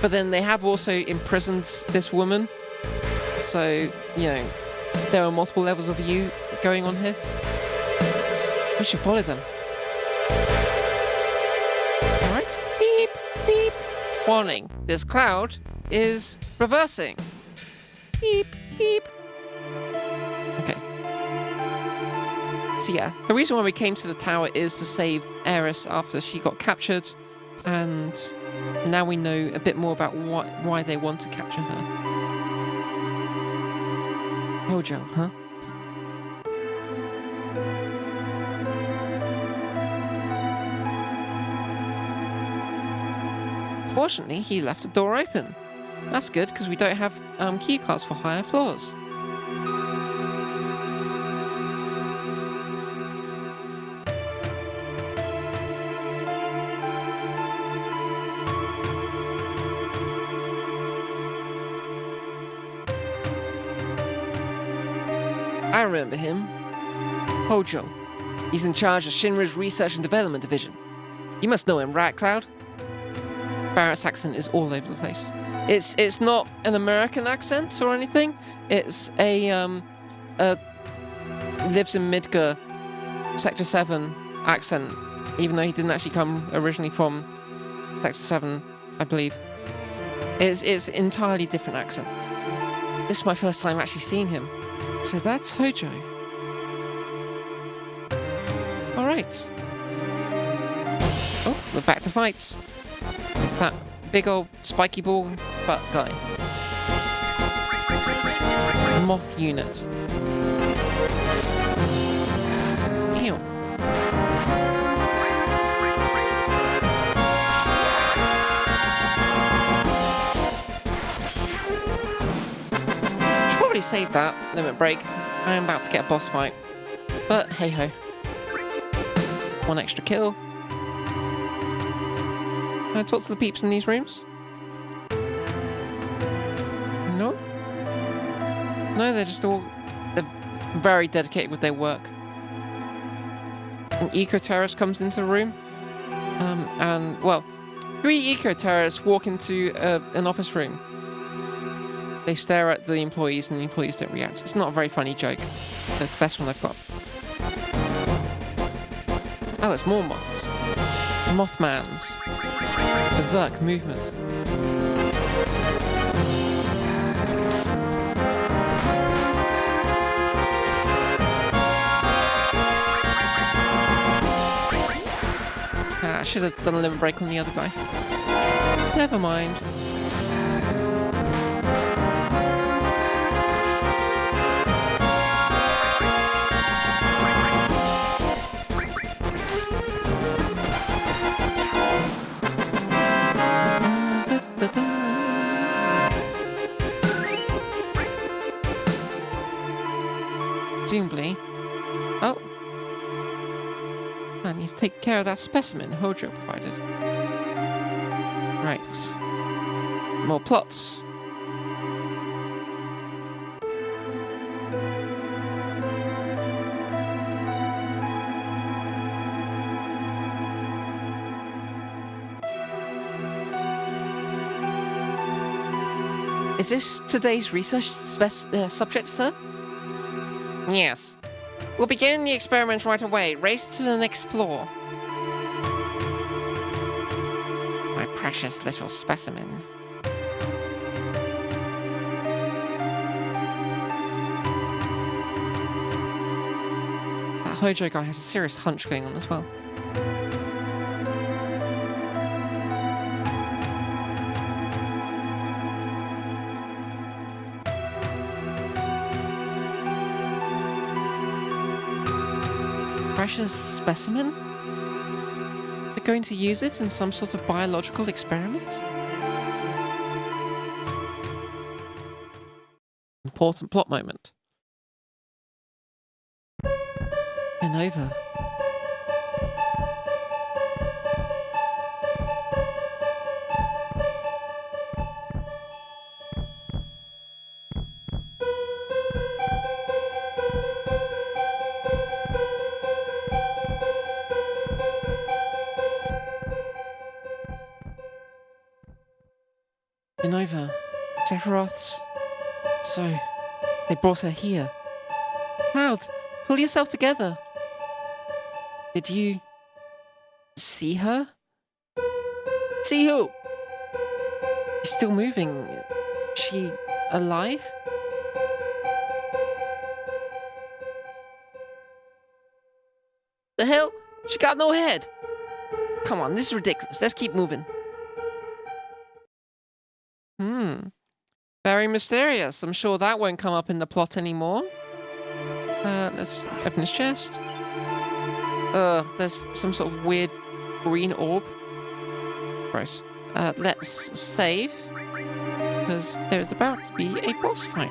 But then they have also imprisoned this woman. So, you know, there are multiple levels of you going on here. We should follow them. Alright. Beep, beep. Warning. This cloud is reversing. Beep, beep. Okay. So yeah, the reason why we came to the tower is to save Eris after she got captured. And now we know a bit more about why they want to capture her. Hojo, huh? Fortunately, he left the door open. That's good, because we don't have key cards for higher floors. I remember him. Hojo. He's in charge of Shinra's Research and Development Division. You must know him, right, Cloud? Barrett's accent is all over the place. It's not an American accent or anything. It's a lives in Midgar, Sector 7 accent, even though he didn't actually come originally from Sector 7, I believe. It's an entirely different accent. This is my first time actually seeing him. So that's Hojo. Alright. Oh, we're back to fights. It's that big old spiky ball butt guy. Moth unit. Ew. Should probably save that limit break. I am about to get a boss fight. But hey ho. One extra kill. Can I talk to the peeps in these rooms? No? No, they're very dedicated with their work. An eco-terrorist comes into the room. And, well, 3 eco-terrorists walk into an office room. They stare at the employees and the employees don't react. It's not a very funny joke. That's the best one I've got. Oh, it's more moths. Mothman's berserk movement. I should have done a limit break on the other guy. Never mind. Presumably. Oh. I need to take care of that specimen Hojo provided. Right. More plots. Is this today's research subject, sir? Yes. We'll begin the experiment right away. Race to the next floor. My precious little specimen. That Hojo guy has a serious hunch going on as well. Precious specimen? They're going to use it in some sort of biological experiment? Important plot moment. And over. Over. Sephiroth's. So, they brought her here. Cloud, pull yourself together. Did you see her? See who? She's still moving. Is she alive? The hell? She got no head. Come on, this is ridiculous. Let's keep moving. Very mysterious. I'm sure that won't come up in the plot anymore. Let's open his chest. There's some sort of weird green orb. Gross. Let's save. Because there's about to be a boss fight.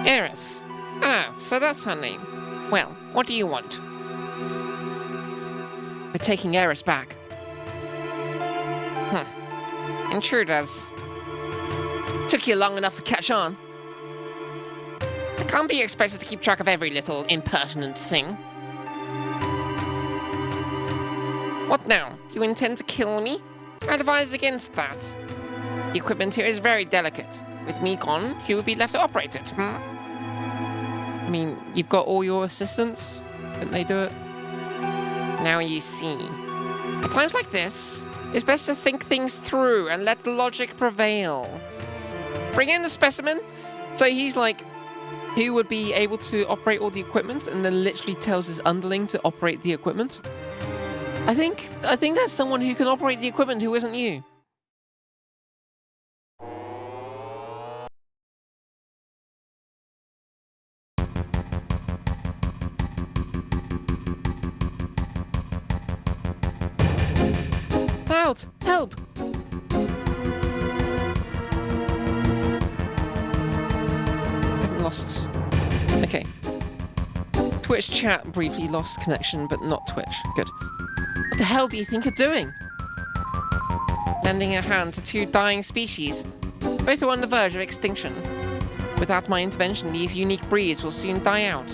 Eris. Ah, so that's her name. Well, what do you want? We're taking Eris back. Intruders. Took you long enough to catch on. I can't be expected to keep track of every little impertinent thing. What now? Do you intend to kill me? I advise against that. The equipment here is very delicate. With me gone, you would be left to operate it, I mean, you've got all your assistants. Couldn't they do it? Now you see. At times like this, it's best to think things through and let the logic prevail. Bring in the specimen. So he's like, who would be able to operate all the equipment, and then literally tells his underling to operate the equipment. I think that's someone who can operate the equipment who isn't you. Cloud, help! Haven't lost. Okay. Twitch chat briefly lost connection, but not Twitch. Good. What the hell do you think you're doing? Lending a hand to two dying species. Both are on the verge of extinction. Without my intervention, these unique breeds will soon die out.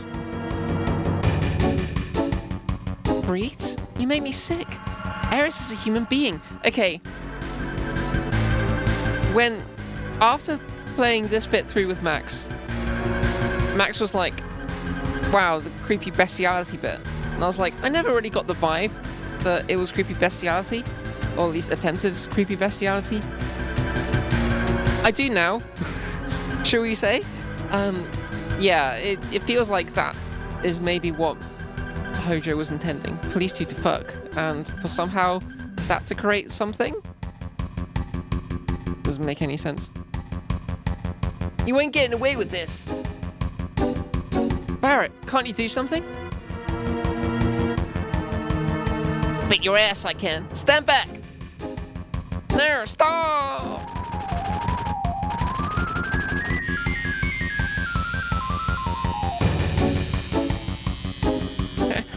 Breeds? You made me sick. Eris is a human being. Okay. After playing this bit through with Max was like, wow, the creepy bestiality bit. And I was like, I never really got the vibe that it was creepy bestiality, or at least attempted creepy bestiality. I do now, shall we say? Yeah, it feels like that is maybe what Hojo was intending for these two to fuck, and for somehow that to create something. Doesn't make any sense. You ain't getting away with this. Barrett, can't you do something? Beat your ass, I can. Stand back. There, stop.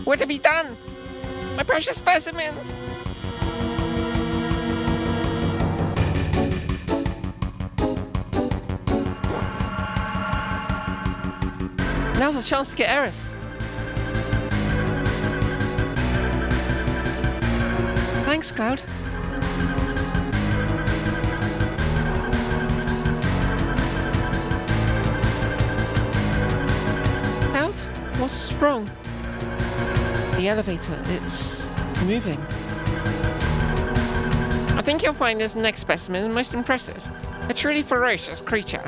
What have you done? My precious specimens. Now's a chance to get Eris. Thanks, Cloud. Cloud? What's wrong? The elevator, it's moving. I think you'll find this next specimen most impressive. A truly ferocious creature.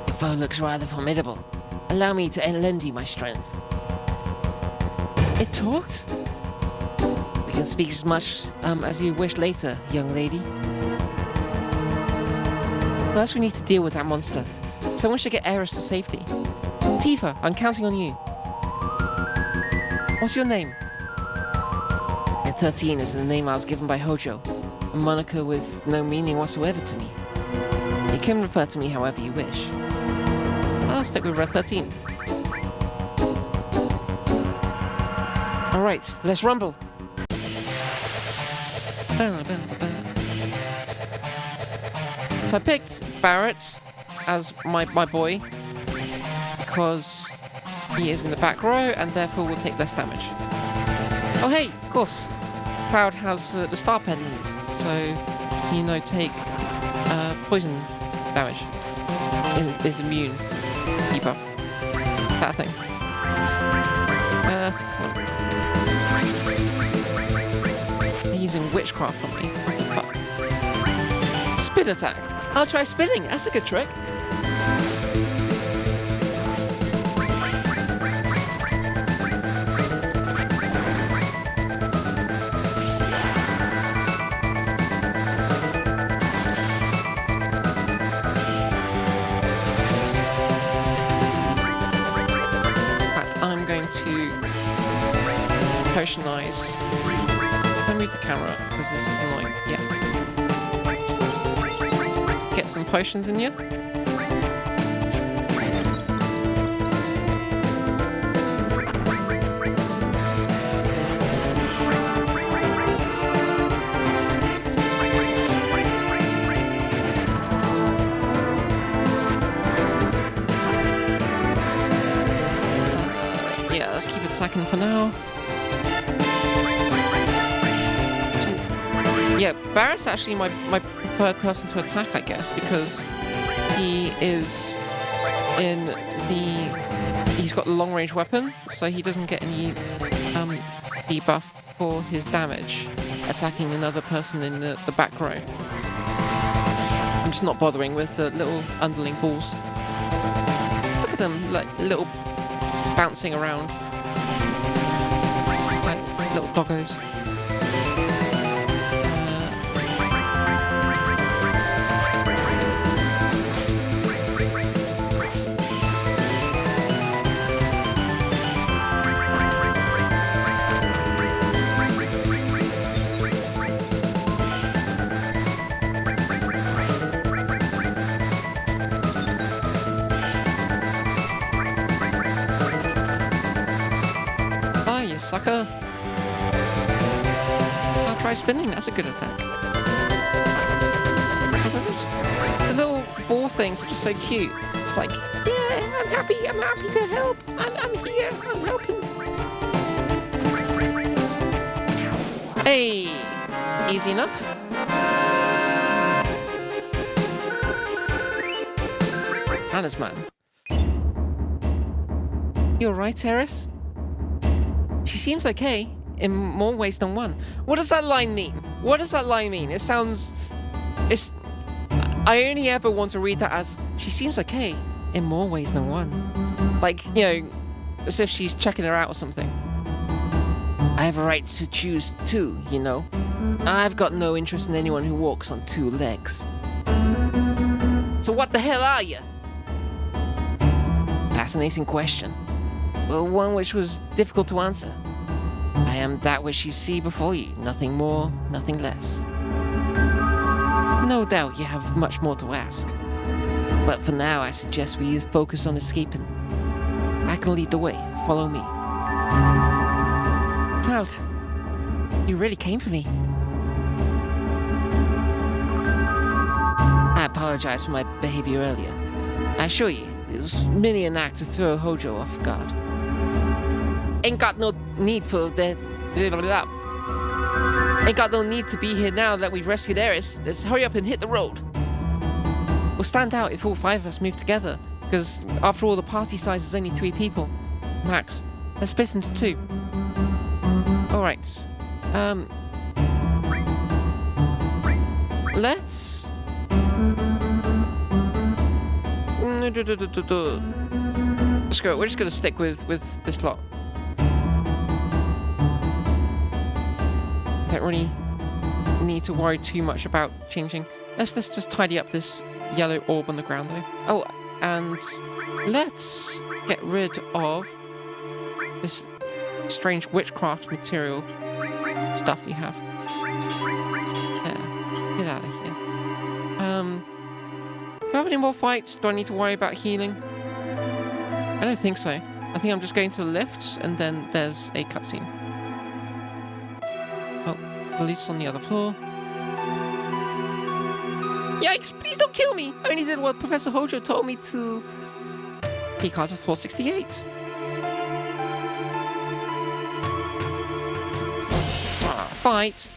The foe looks rather formidable. Allow me to lend you my strength. It talked? We can speak as much as you wish later, young lady. First we need to deal with that monster. Someone should get Eris to safety. Tifa, I'm counting on you. What's your name? Red 13 is the name I was given by Hojo, a moniker with no meaning whatsoever to me. You can refer to me however you wish. I'll stick with Red 13. Alright, let's rumble! So I picked Barrett as my boy because he is in the back row and therefore will take less damage. Oh hey, of course, Cloud has the star pendant, so take poison damage. Is immune debuff. That thing. Come on. He's using witchcraft on me. What the fuck? Spin attack. I'll try spinning. That's a good trick. Potionize. I'll move the camera because this is annoying. Yeah. Get some potions in you. Yeah, let's keep attacking for now. Yeah, Barrett's actually my preferred person to attack, I guess, because he is in he's got the long range weapon, so he doesn't get any debuff for his damage attacking another person in the back row. I'm just not bothering with the little underling balls. Look at them, like little bouncing around, like little doggos. Sucker. I'll try spinning, that's a good attack. the little ball things are just so cute. It's like, yeah, I'm happy to help. I'm here, I'm helping. Hey, easy enough. Talisman. You alright, Eris? She seems okay, in more ways than one. What does that line mean? What does that line mean? It sounds... I only ever want to read that as, she seems okay, in more ways than one. Like, you know, as if she's checking her out or something. I have a right to choose too, you know. I've got no interest in anyone who walks on two legs. So what the hell are you? Fascinating question. Well, one which was difficult to answer. I am that which you see before you, nothing more, nothing less. No doubt you have much more to ask. But for now, I suggest we focus on escaping. I can lead the way. Follow me. Cloud, you really came for me. I apologize for my behavior earlier. I assure you, it was merely an act to throw Hojo off guard. Ain't got no need for that. Ain't got no need to be here now that we've rescued Eris. Let's hurry up and hit the road. We'll stand out if all 5 of us move together, because after all, the party size is only 3 people. Max, let's split into 2. Alright. Let's... Screw it, we're just gonna stick with this lot. Don't really need to worry too much about changing. Let's just tidy up this yellow orb on the ground though. Oh, and let's get rid of this strange witchcraft material stuff you have. There, get out of here. Do I have any more fights? Do I need to worry about healing? I don't think so. I think I'm just going to the lifts and then there's a cutscene. Oh, the loot's on the other floor. Yikes, please don't kill me! I only did what Professor Hojo told me to. Peek out of floor 68. Ah, fight.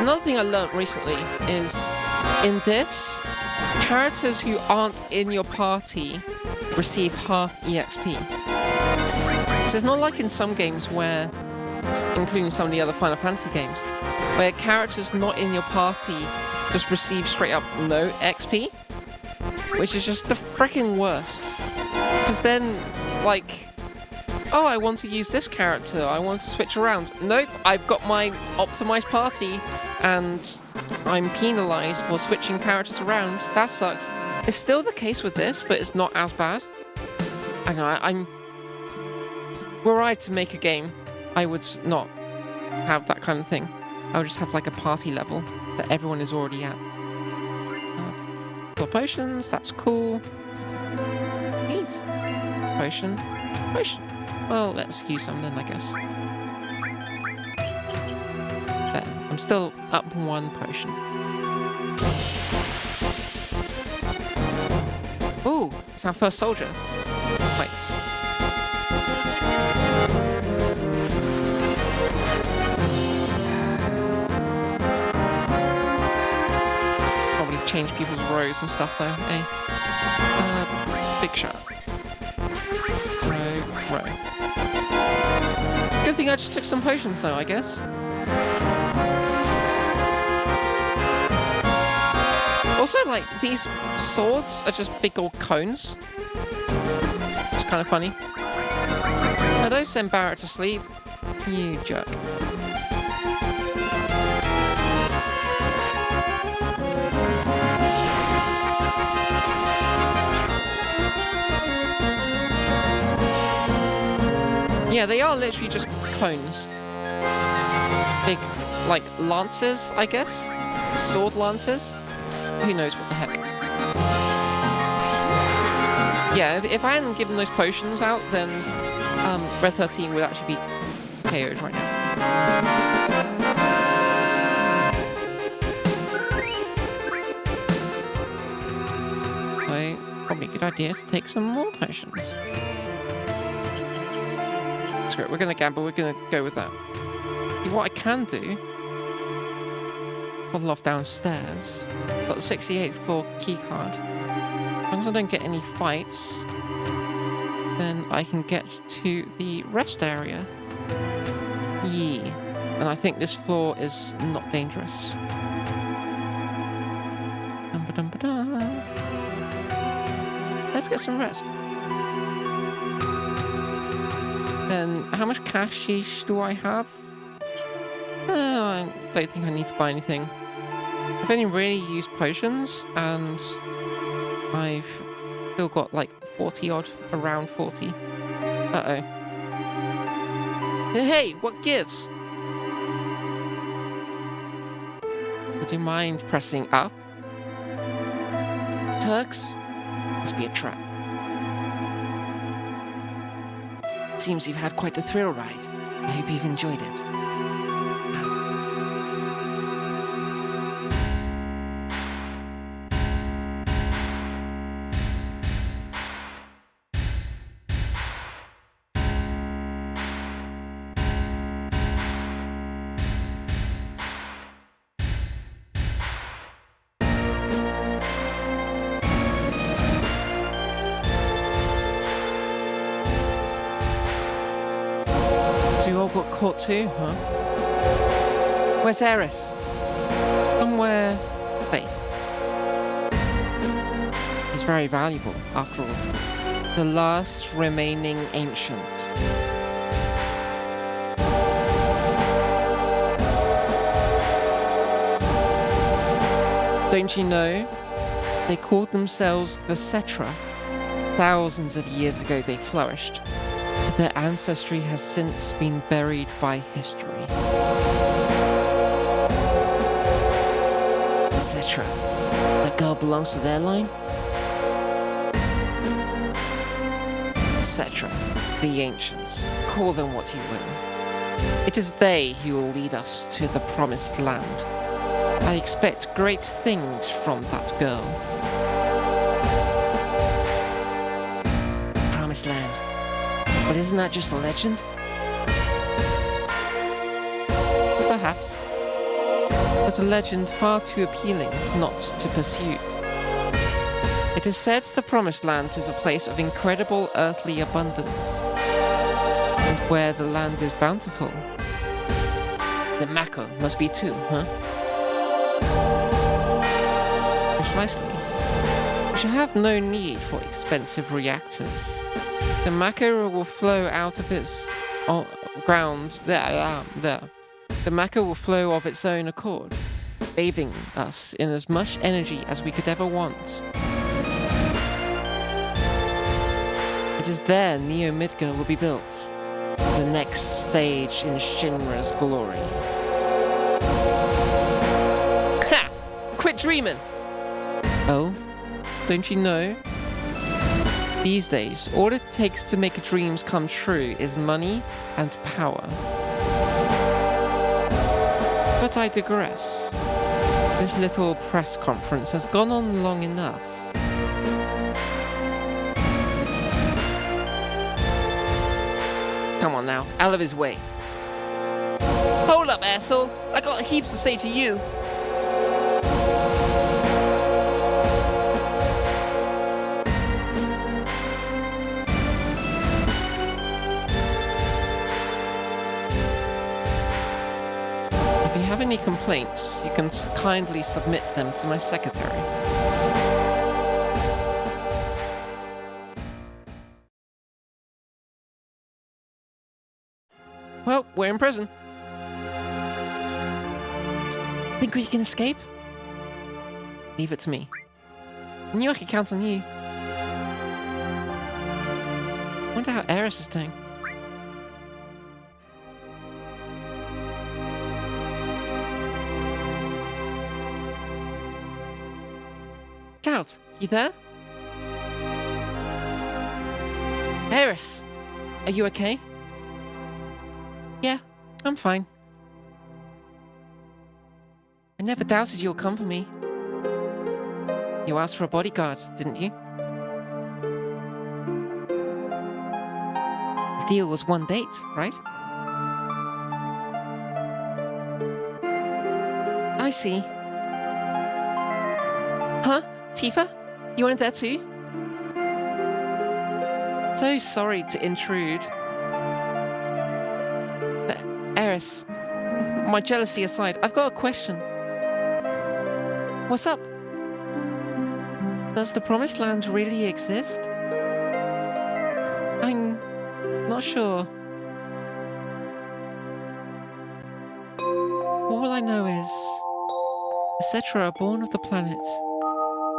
Another thing I learn't recently is, in this, characters who aren't in your party receive half EXP. So it's not like in some games where, including some of the other Final Fantasy games, where characters not in your party just receive straight up no XP, which is just the freaking worst. Because then, like, oh, I want to use this character, I want to switch around. Nope, I've got my optimized party, and I'm penalized for switching characters around. That sucks. It's still the case with this, but it's not as bad. I know, were I to make a game, I would not have that kind of thing. I would just have like a party level that everyone is already at. Potions, that's cool. Please. Potion. Well, let's use some then, I guess. There. I'm still up 1 potion. Ooh, it's our first soldier. Wait. Probably change people's rows and stuff though, eh? Big shot. Row. Good thing I just took some potions though, I guess. Also, like, these swords are just big old cones. It's kind of funny. Now, don't send Barrett to sleep. You jerk. Yeah, they are literally just cones. Big, like, lances, I guess? Sword lances? Who knows what the heck. Yeah, if I hadn't given those potions out, then Red 13 would actually be KO'd right now. So, probably a good idea to take some more potions. Screw it, we're gonna gamble, we're gonna go with that. What I can do, pull off downstairs. Got the 68th floor keycard. As long as I don't get any fights, then I can get to the rest area. Yeah. And I think this floor is not dangerous. Let's get some rest. Then, how much cashish do I have? I don't think I need to buy anything. I've only really used potions, and I've still got like 40 odd, around 40. Uh-oh. Hey, what gives? Would you mind pressing up? Turks? Must be a trap. Seems you've had quite a thrill ride. I hope you've enjoyed it. You all got caught too, huh? Where's Eris? Somewhere safe. He's very valuable, after all. The last remaining ancient. Don't you know? They called themselves the Cetra. Thousands of years ago they flourished. Their ancestry has since been buried by history. The Cetra. That girl belongs to their line? Cetra. The ancients. Call them what you will. It is they who will lead us to the promised land. I expect great things from that girl. Promised land. But isn't that just a legend? Perhaps. But a legend far too appealing not to pursue. It is said the Promised Land is a place of incredible earthly abundance, and where the land is bountiful. The Mako must be too, huh? Precisely. We shall have no need for expensive reactors. The Mako will flow out of its ground. There. The Mako will flow of its own accord, bathing us in as much energy as we could ever want. It is there Neo Midgar will be built, the next stage in Shinra's glory. Ha! Quit dreaming! Oh, don't you know? These days, all it takes to make dreams come true is money and power. But I digress. This little press conference has gone on long enough. Come on now, out of his way. Hold up, asshole! I got heaps to say to you. If you have any complaints, you can kindly submit them to my secretary. Well, we're in prison. Think we can escape? Leave it to me. I knew I could count on you. Wonder how Eris is doing. Scout, you there? Eris! Are you okay? Yeah, I'm fine. I never doubted you'll come for me. You asked for a bodyguard, didn't you? The deal was one date, right? I see. Huh? Tifa? You wanted that too? So sorry to intrude. But, Eris, my jealousy aside, I've got a question. What's up? Does the Promised Land really exist? I'm not sure. All I know is the Cetra are born of the planet.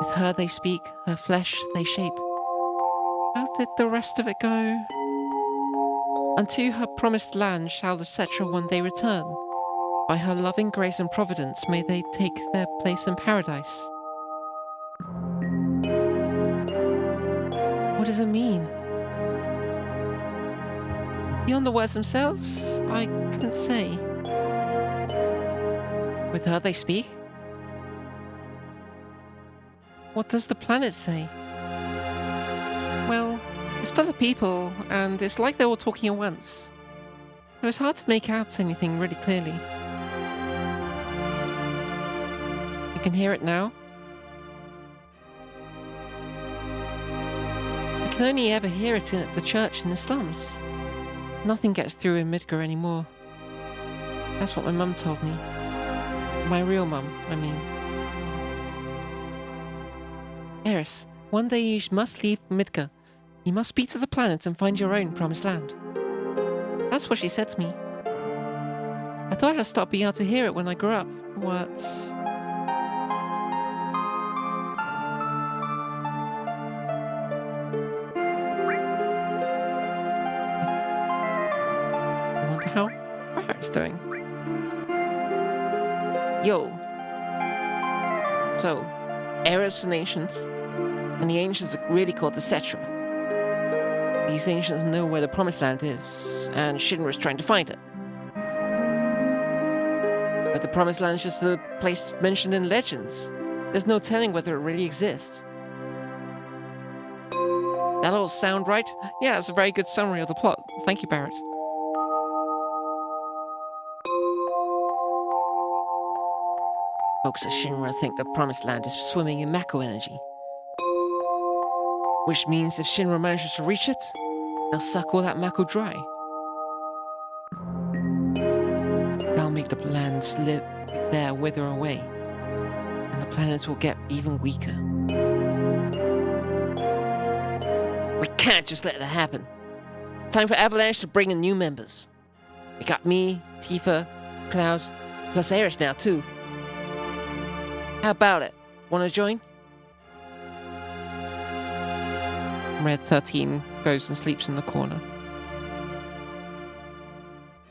With her they speak, her flesh they shape. How did the rest of it go? Unto her promised land shall the Cetra one day return. By her loving grace and providence may they take their place in paradise. What does it mean? Beyond the words themselves, I couldn't say. With her they speak? What does the planet say? Well, it's full of people, and it's like they're all talking at once. So it's hard to make out anything really clearly. You can hear it now? I can only ever hear it at the church in the slums. Nothing gets through in Midgar anymore. That's what my mum told me. My real mum, I mean. Eris, one day you must leave Midgar. You must speak to the planet and find your own promised land. That's what she said to me. I thought I'd stop being able to hear it when I grew up. What? I wonder how Barrett's doing. Yo. So, Eris and Ancients, and the Ancients are really called the Cetra. These Ancients know where the Promised Land is, and Shinra is trying to find it. But the Promised Land is just a place mentioned in legends. There's no telling whether it really exists. That all sound right? Yeah, it's a very good summary of the plot. Thank you, Barrett. Folks at Shinra think the Promised Land is swimming in Mako energy. Which means if Shinra manages to reach it, they'll suck all that Mako dry. They'll make the lands live there wither away, and the planets will get even weaker. We can't just let that happen. Time for Avalanche to bring in new members. We got me, Tifa, Cloud, plus Eris now too. How about it? Wanna join? Red 13 goes and sleeps in the corner.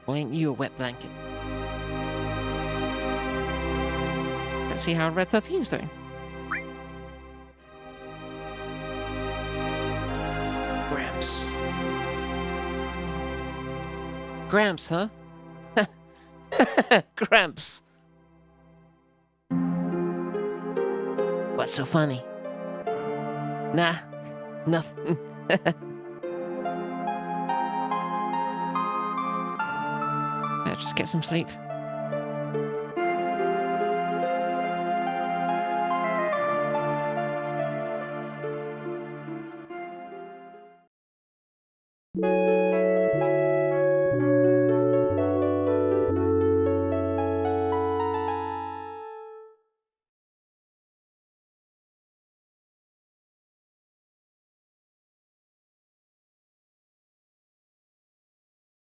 Well, ain't you a wet blanket? Let's see how Red 13's doing. Gramps. Gramps, huh? Gramps. What's so funny? Nah, nothing. Yeah, just get some sleep.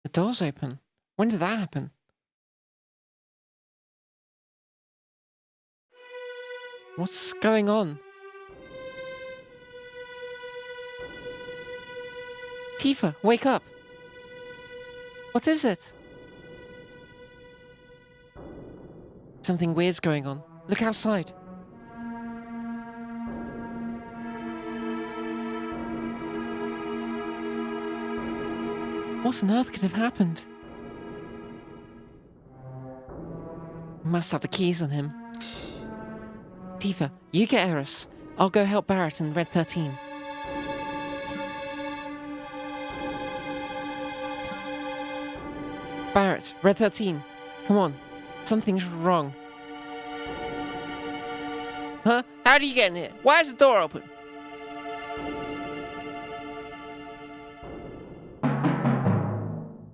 The door's open. When did that happen? What's going on? Tifa, wake up! What is it? Something weird's going on. Look outside. What on earth could have happened? Must have the keys on him. Tifa, you get Eris. I'll go help Barrett and Red 13. Barrett, Red 13. Come on. Something's wrong. Huh? How do you get in here? Why is the door open?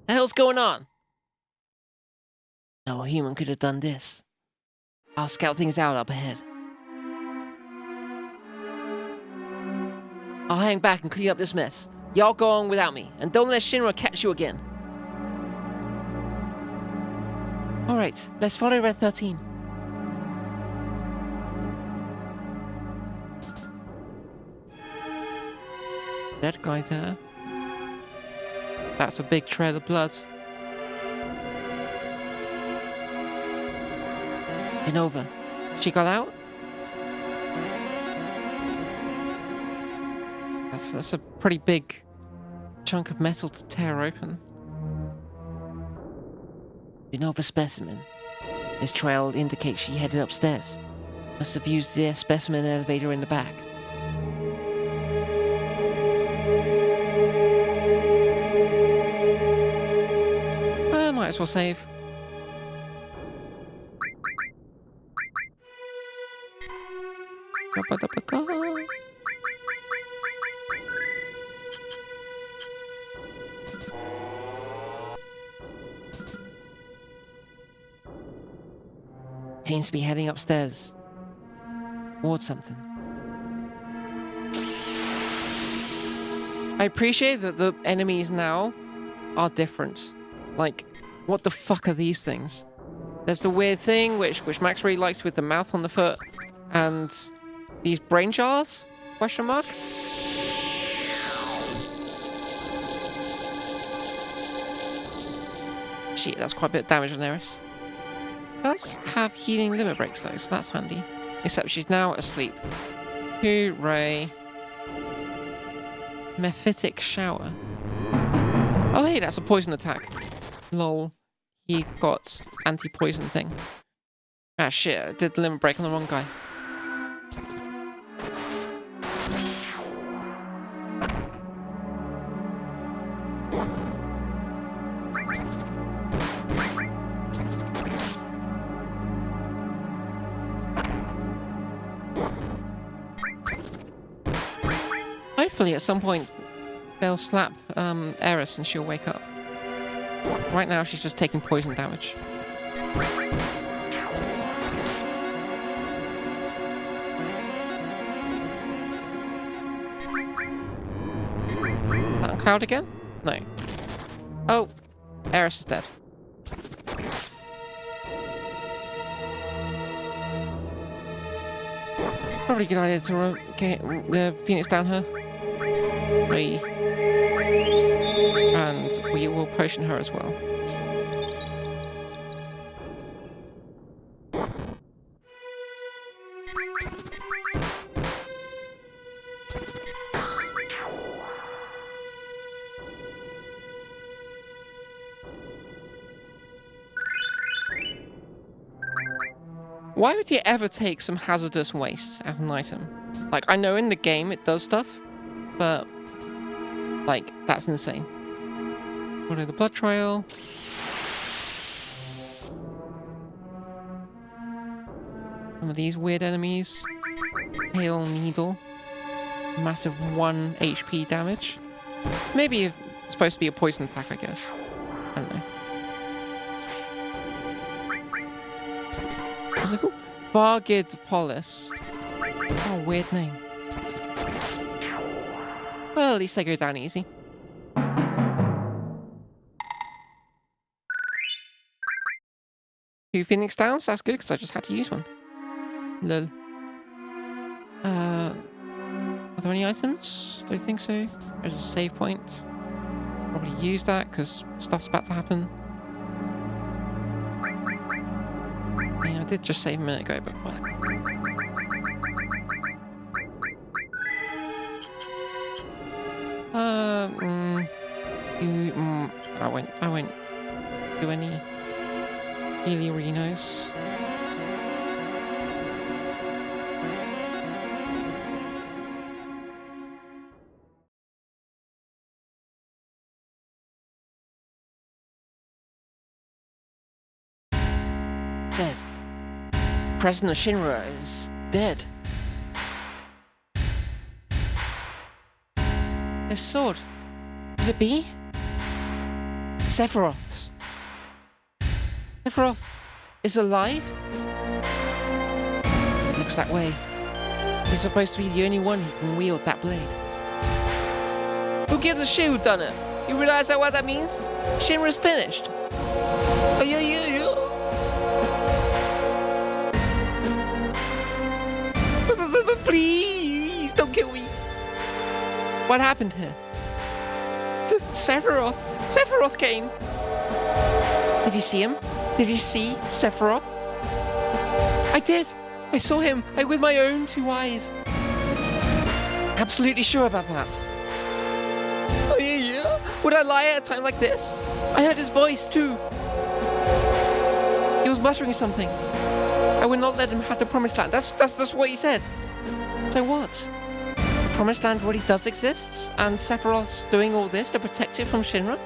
The hell's going on? No human could have done this. I'll scout things out up ahead. I'll hang back and clean up this mess. Y'all go on without me, and don't let Shinra catch you again. Alright, let's follow Red 13. That guy there. That's a big trail of blood. Nova, she got out? That's a pretty big chunk of metal to tear open. Nova specimen. This trail indicates she headed upstairs. Must have used the specimen elevator in the back. Might as well save. Seems to be heading upstairs. Towards something. I appreciate that the enemies now are different. Like, what the fuck are these things? There's the weird thing, which Max really likes with the mouth on the foot, and these brain jars? Question mark? Shit, that's quite a bit of damage on Eris. Does have healing limit breaks though, so that's handy. Except she's now asleep. Hooray. Mephitic shower. Oh hey, that's a poison attack. Lol. He got anti-poison thing. Ah shit, I did the limit break on the wrong guy. Hopefully at some point they'll slap Eris and she'll wake up. Right now she's just taking poison damage. That on Cloud again? No. Oh, Eris is dead. Probably a good idea to get the Phoenix down her. And we will potion her as well. Why would you ever take some hazardous waste as an item? Like, I know in the game it does stuff, but, like, that's insane. Follow the blood trail. Some of these weird enemies. Pale needle. Massive 1 HP damage. Maybe it's supposed to be a poison attack, I guess. I don't know. What's it called? Vargid Polis. Oh, weird name. Well, at least they go down easy. Two Phoenix downs? That's good, because I just had to use one. Lol. Are there any items? Don't think so. There's a save point. Probably use that, because stuff's about to happen. I mean, I did just save a minute ago, but whatever. I won't do any Heliorinos. Dead. President of Shinra is dead. His sword. Could it be? Sephiroth's. Sephiroth is alive? Looks that way. He's supposed to be the only one who can wield that blade. Who gives a shit who done it? You realize what that means? Shinra's finished. Oh, yeah. Please, don't kill me. What happened here? Sephiroth. Sephiroth came. Did you see him? Did you see Sephiroth? I did. I saw him. With my own 2 eyes. Absolutely sure about that. Oh, yeah. Would I lie at a time like this? I heard his voice, too. He was muttering something. I would not let them have the Promised Land. That's what he said. So what? The Promised Land already does exist, and Sephiroth's doing all this to protect it from Shinra?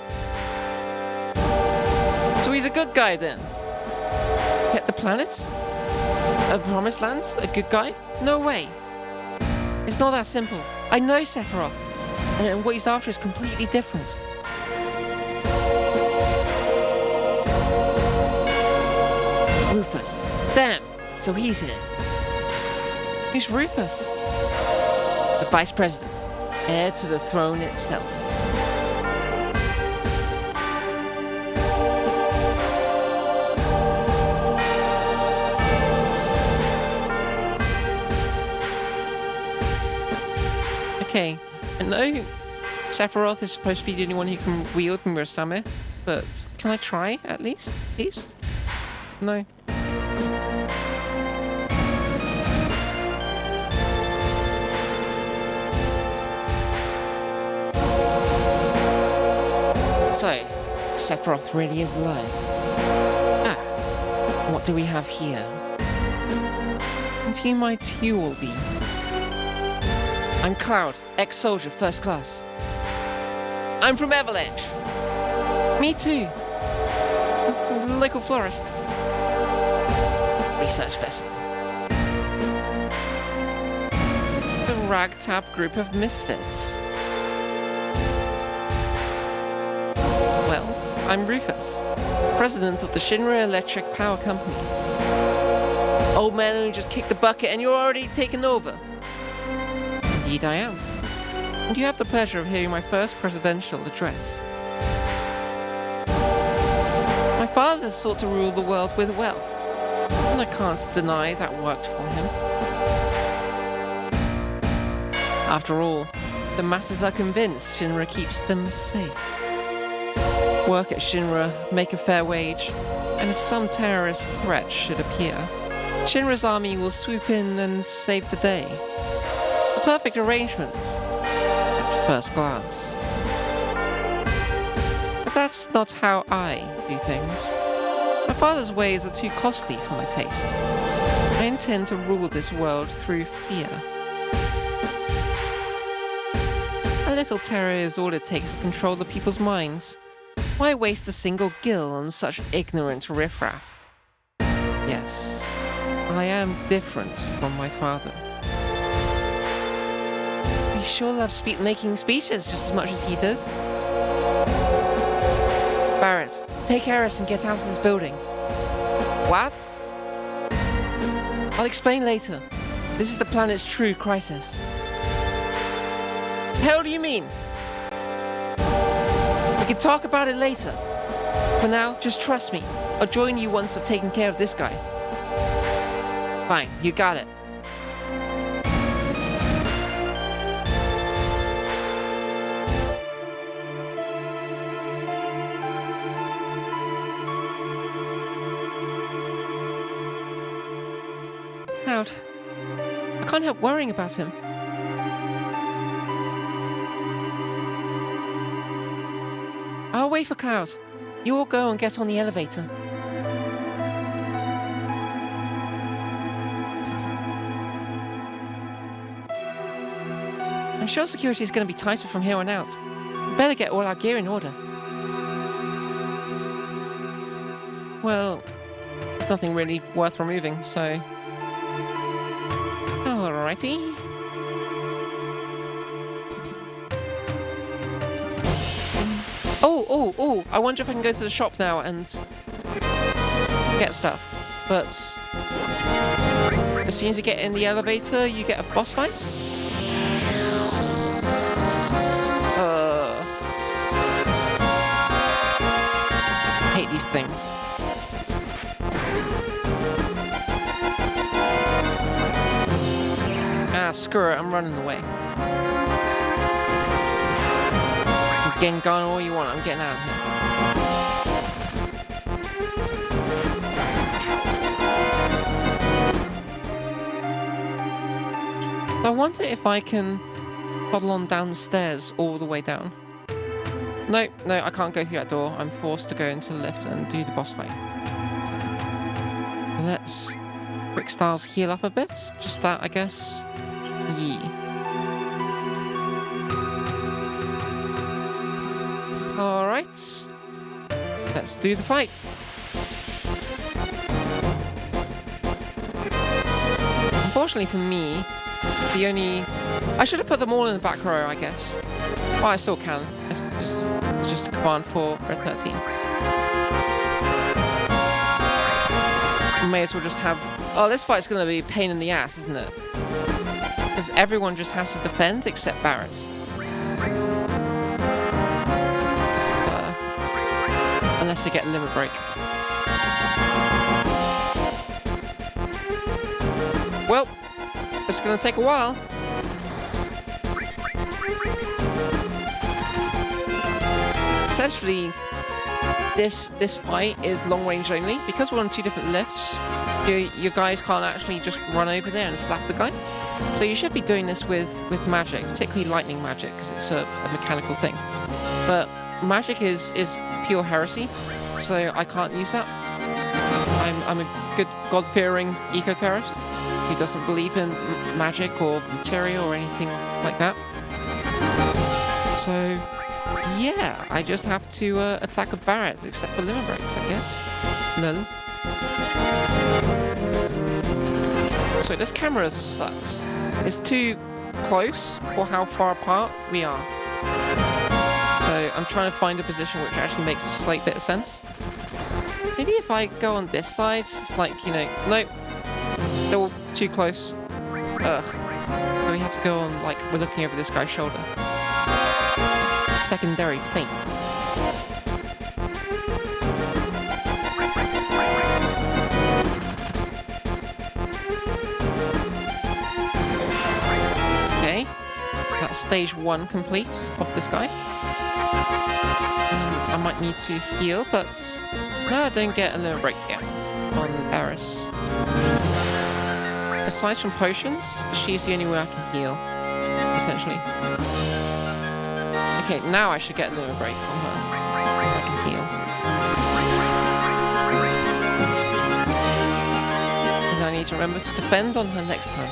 So he's a good guy then? Yet the planets? A Promised Land? A good guy? No way. It's not that simple. I know Sephiroth, and what he's after is completely different. Rufus. Damn, so he's here. Who's Rufus? The Vice President, heir to the throne itself. Okay, I know Sephiroth is supposed to be the only one who can wield Murasame, but can I try at least, please? No. So, Sephiroth really is alive. What do we have here? And who might you all be? I'm Cloud, ex-soldier, first class. I'm from Avalanche. Me too. Local florist. Research specimen. The ragtag group of misfits. Well, I'm Rufus, president of the Shinra Electric Power Company. Old man only just kicked the bucket and you're already taken over. Indeed I am. And you have the pleasure of hearing my first presidential address. My father sought to rule the world with wealth, and I can't deny that worked for him. After all, the masses are convinced Shinra keeps them safe. Work at Shinra, make a fair wage, and if some terrorist threat should appear, Shinra's army will swoop in and save the day. A perfect arrangement, at first glance. But that's not how I do things. My father's ways are too costly for my taste. I intend to rule this world through fear. A little terror is all it takes to control the people's minds. Why waste a single gil on such ignorant riffraff? Yes, I am different from my father. He sure loves making speeches just as much as he did. Barrett, take Eris and get out of this building. What? I'll explain later. This is the planet's true crisis. The hell do you mean? We can talk about it later. For now, just trust me. I'll join you once I've taken care of this guy. Fine, you got it. Cloud, I can't help worrying about him. I'll wait for Cloud. You all go and get on the elevator. I'm sure security is going to be tighter from here on out. We better get all our gear in order. Well, there's nothing really worth removing, so... Alrighty. Oh, I wonder if I can go to the shop now and get stuff. But as soon as you get in the elevator, you get a boss fight? I hate these things. Ah, screw it, I'm running away. Getting gone all you want, I'm getting out of here. I wonder if I can toddle on down the stairs all the way down. No, I can't go through that door. I'm forced to go into the lift and do the boss fight. Let's quick styles heal up a bit. Just that, I guess. Yeah. Alright, let's do the fight. Unfortunately for me, I should have put them all in the back row, I guess. Well, I still can. It's just a command for Red 13. May as well just have... Oh, this fight's going to be a pain in the ass, isn't it? Because everyone just has to defend except Barrett. Unless you get a limit break. Well, it's going to take a while. Essentially, this fight is long range only. Because we're on two different lifts, your guys can't actually just run over there and slap the guy. So you should be doing this with magic, particularly lightning magic, because it's a mechanical thing. But magic is pure heresy, so I can't use that. I'm a good god-fearing eco-terrorist who doesn't believe in magic or materia or anything like that. So yeah, I just have to attack with Barrett, except for limit breaks, I guess. No. So this camera sucks. It's too close for how far apart we are. So I'm trying to find a position which actually makes a slight bit of sense. Maybe if I go on this side, it's like, you know, nope, they're all too close. Ugh. So we have to go on, like, we're looking over this guy's shoulder. Secondary feint. Okay, that's stage 1 complete of this guy. I might need to heal, but no, I don't get a limit break yet on Eris. Aside from potions, she's the only way I can heal, essentially. Okay, now I should get a limit break on her. I can heal. And I need to remember to defend on her next time.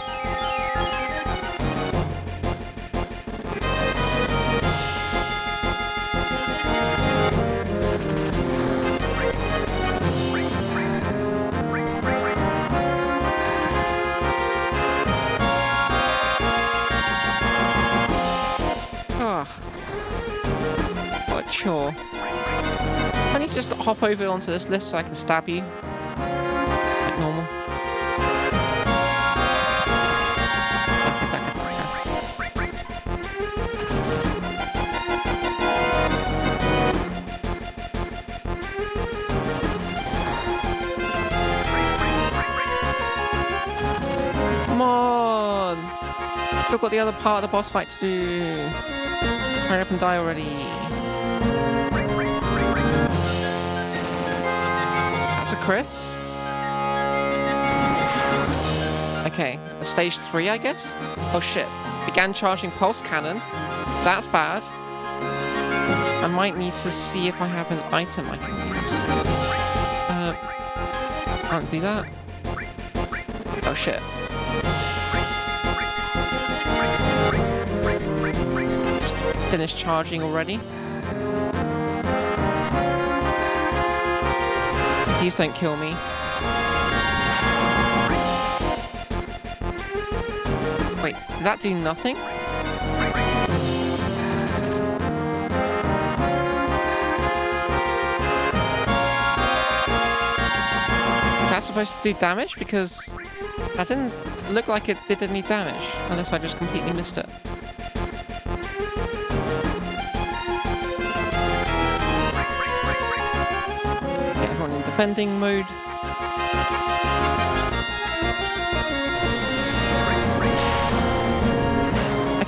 Sure. I need to just hop over onto this list so I can stab you. Like normal. Come on! Still got the other part of the boss fight to do. Hurry up and die already. A crit. Okay, stage 3, I guess? Oh shit. Began charging pulse cannon. That's bad. I might need to see if I have an item I can use. Can't do that. Oh shit. Just finished charging already. Please don't kill me. Wait, does that do nothing? Is that supposed to do damage? Because that didn't look like it did any damage, unless I just completely missed it. Get everyone in defending mode.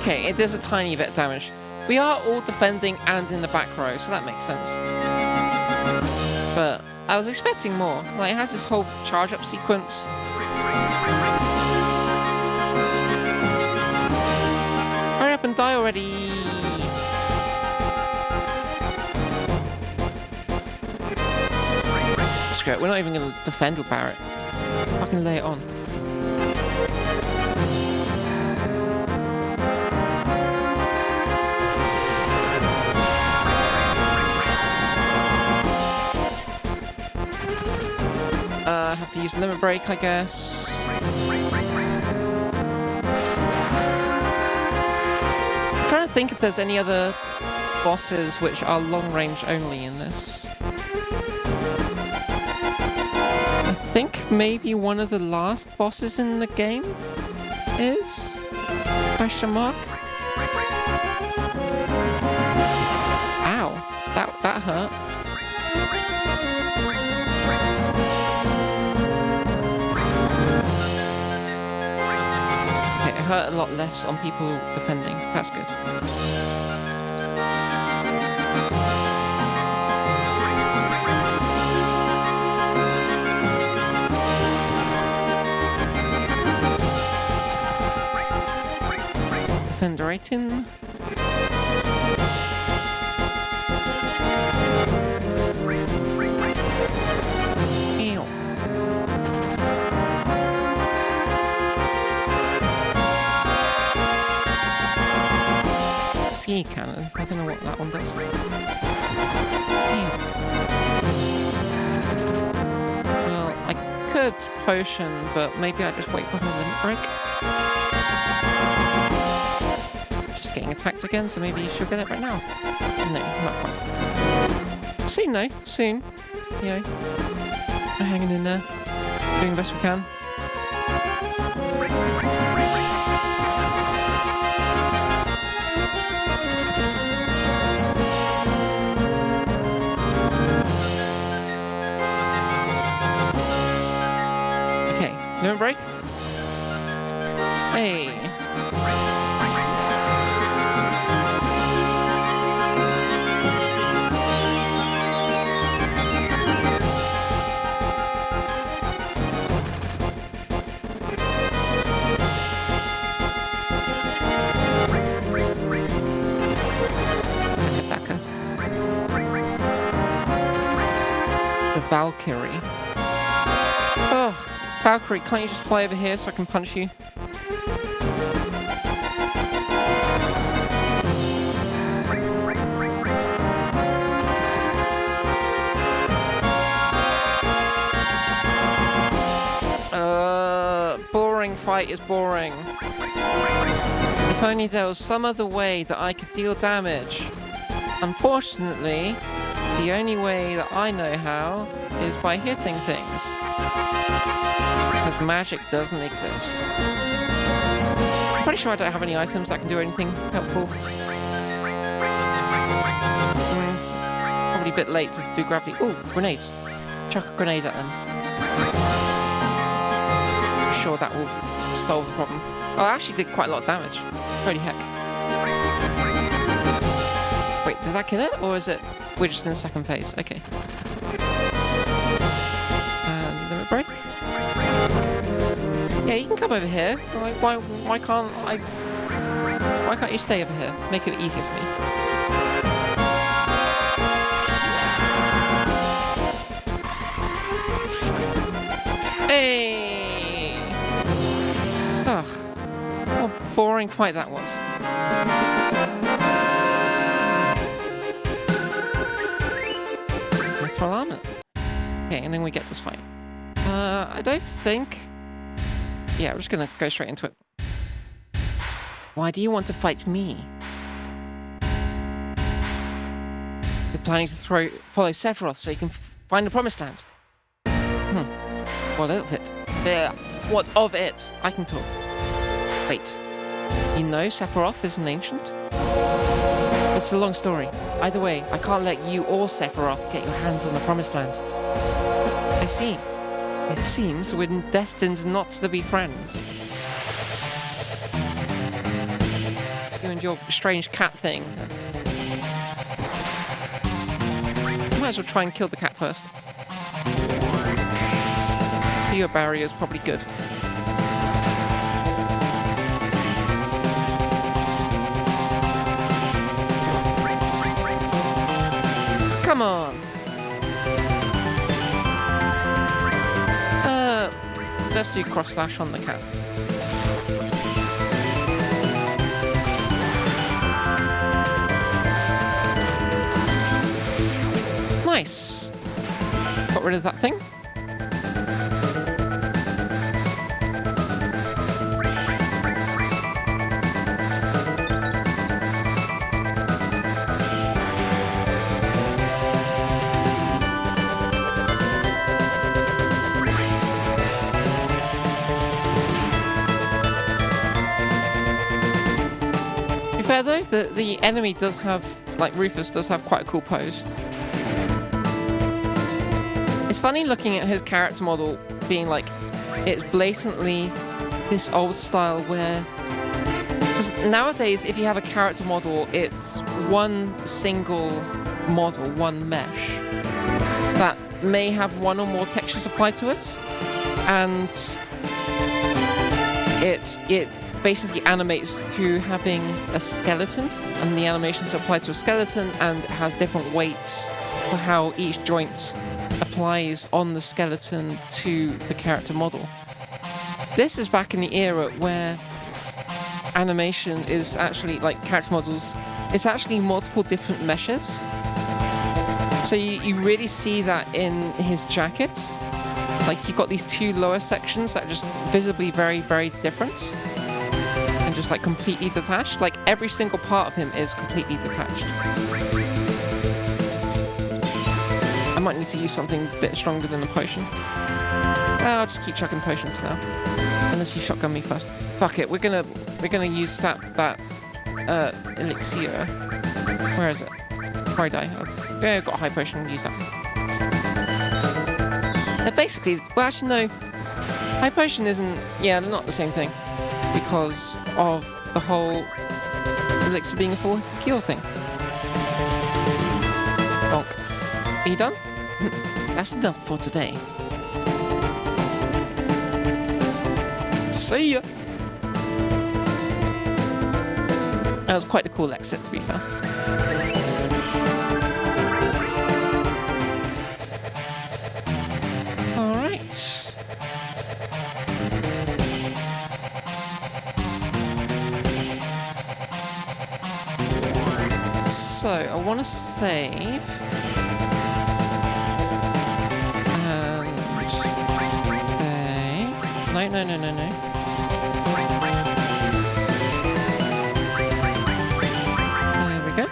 Okay, it does a tiny bit of damage. We are all defending and in the back row, so that makes sense. But I was expecting more. Like, it has this whole charge up sequence. Hurry up and die already! Screw it, we're not even going to defend with Barret. Fucking lay it on. I have to use limit break, I guess. I'm trying to think if there's any other bosses which are long range only in this. I think maybe one of the last bosses in the game is? Question mark? Ow, that hurt. Hurt a lot less on people defending. That's good. Defender item. Ew. Cannon. I don't know what that one does. Ew. Well, I could potion, but maybe I just wait for her limit break. Just getting attacked again, so maybe she'll get it right now. No, not quite. Soon though, soon. You know, we're hanging in there, doing the best we can. Limit break? Hey. Daka. The Valkyrie. Oh. Valkyrie, can't you just fly over here so I can punch you? Boring fight is boring. If only there was some other way that I could deal damage. Unfortunately, the only way that I know how is by hitting things. Because magic doesn't exist. I'm pretty sure I don't have any items that can do anything helpful. Probably a bit late to do gravity. Ooh, grenades. Chuck a grenade at them. I'm sure that will solve the problem. Oh, I actually did quite a lot of damage. Holy heck. Wait, does that kill it? Or is it... We're just in the second phase. Okay. And limit break. Yeah, you can come over here. Why can't you stay over here? Make it easier for me. Yay! Ugh. What a boring fight that was. Mithril armor. Okay, and then we get this fight. I don't think... Yeah, we're just gonna go straight into it. Why do you want to fight me? You're planning to follow Sephiroth so you can find the Promised Land. What of it? Yeah. What of it? I can talk. Wait. You know Sephiroth is an ancient? It's a long story. Either way, I can't let you or Sephiroth get your hands on the Promised Land. I see. It seems we're destined not to be friends. You and your strange cat thing. Might as well try and kill the cat first. Your barrier is probably good. Come on! Let's do cross slash on the cat. Nice! Got rid of that thing. Fair though, the enemy does have, like Rufus does have quite a cool pose. It's funny looking at his character model being like, it's blatantly this old style where, because nowadays if you have a character model, it's one single model, one mesh, that may have one or more textures applied to it, and it basically animates through having a skeleton, and the animations are applied to a skeleton, and it has different weights for how each joint applies on the skeleton to the character model. This is back in the era where animation is actually, like character models, it's actually multiple different meshes. So you really see that in his jacket. Like you've got these two lower sections that are just visibly very, very different. And just like completely detached. Like every single part of him is completely detached. I might need to use something a bit stronger than a potion. I'll just keep chucking potions now. Unless you shotgun me first. Fuck it, we're gonna use that elixir. Where is it? Before I die. Okay, I've got a high potion, use that. They're basically, well actually no. High potion isn't, yeah, they're not the same thing. Because of the whole elixir being a full cure thing. Bonk. Are you done? That's enough for today. See ya! That was quite a cool exit, to be fair. Alright. So, I want to save. And... No. There we go.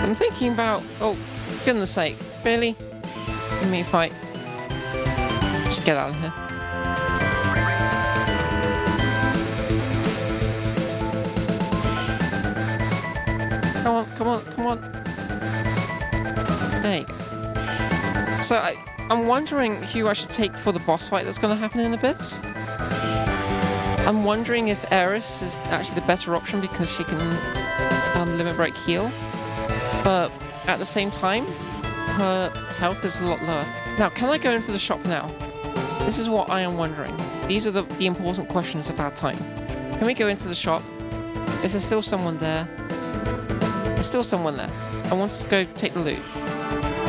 I'm thinking about... Oh, goodness sake. Really? Give me a fight. Just get out of here. Come on. There you go. So I'm wondering who I should take for the boss fight that's going to happen in a bit. I'm wondering if Eris is actually the better option because she can limit break heal. But at the same time, her health is a lot lower. Now, can I go into the shop now? This is what I am wondering. These are the important questions of our time. Can we go into the shop? Is there still someone there? There's still someone there. I want to go take the loot.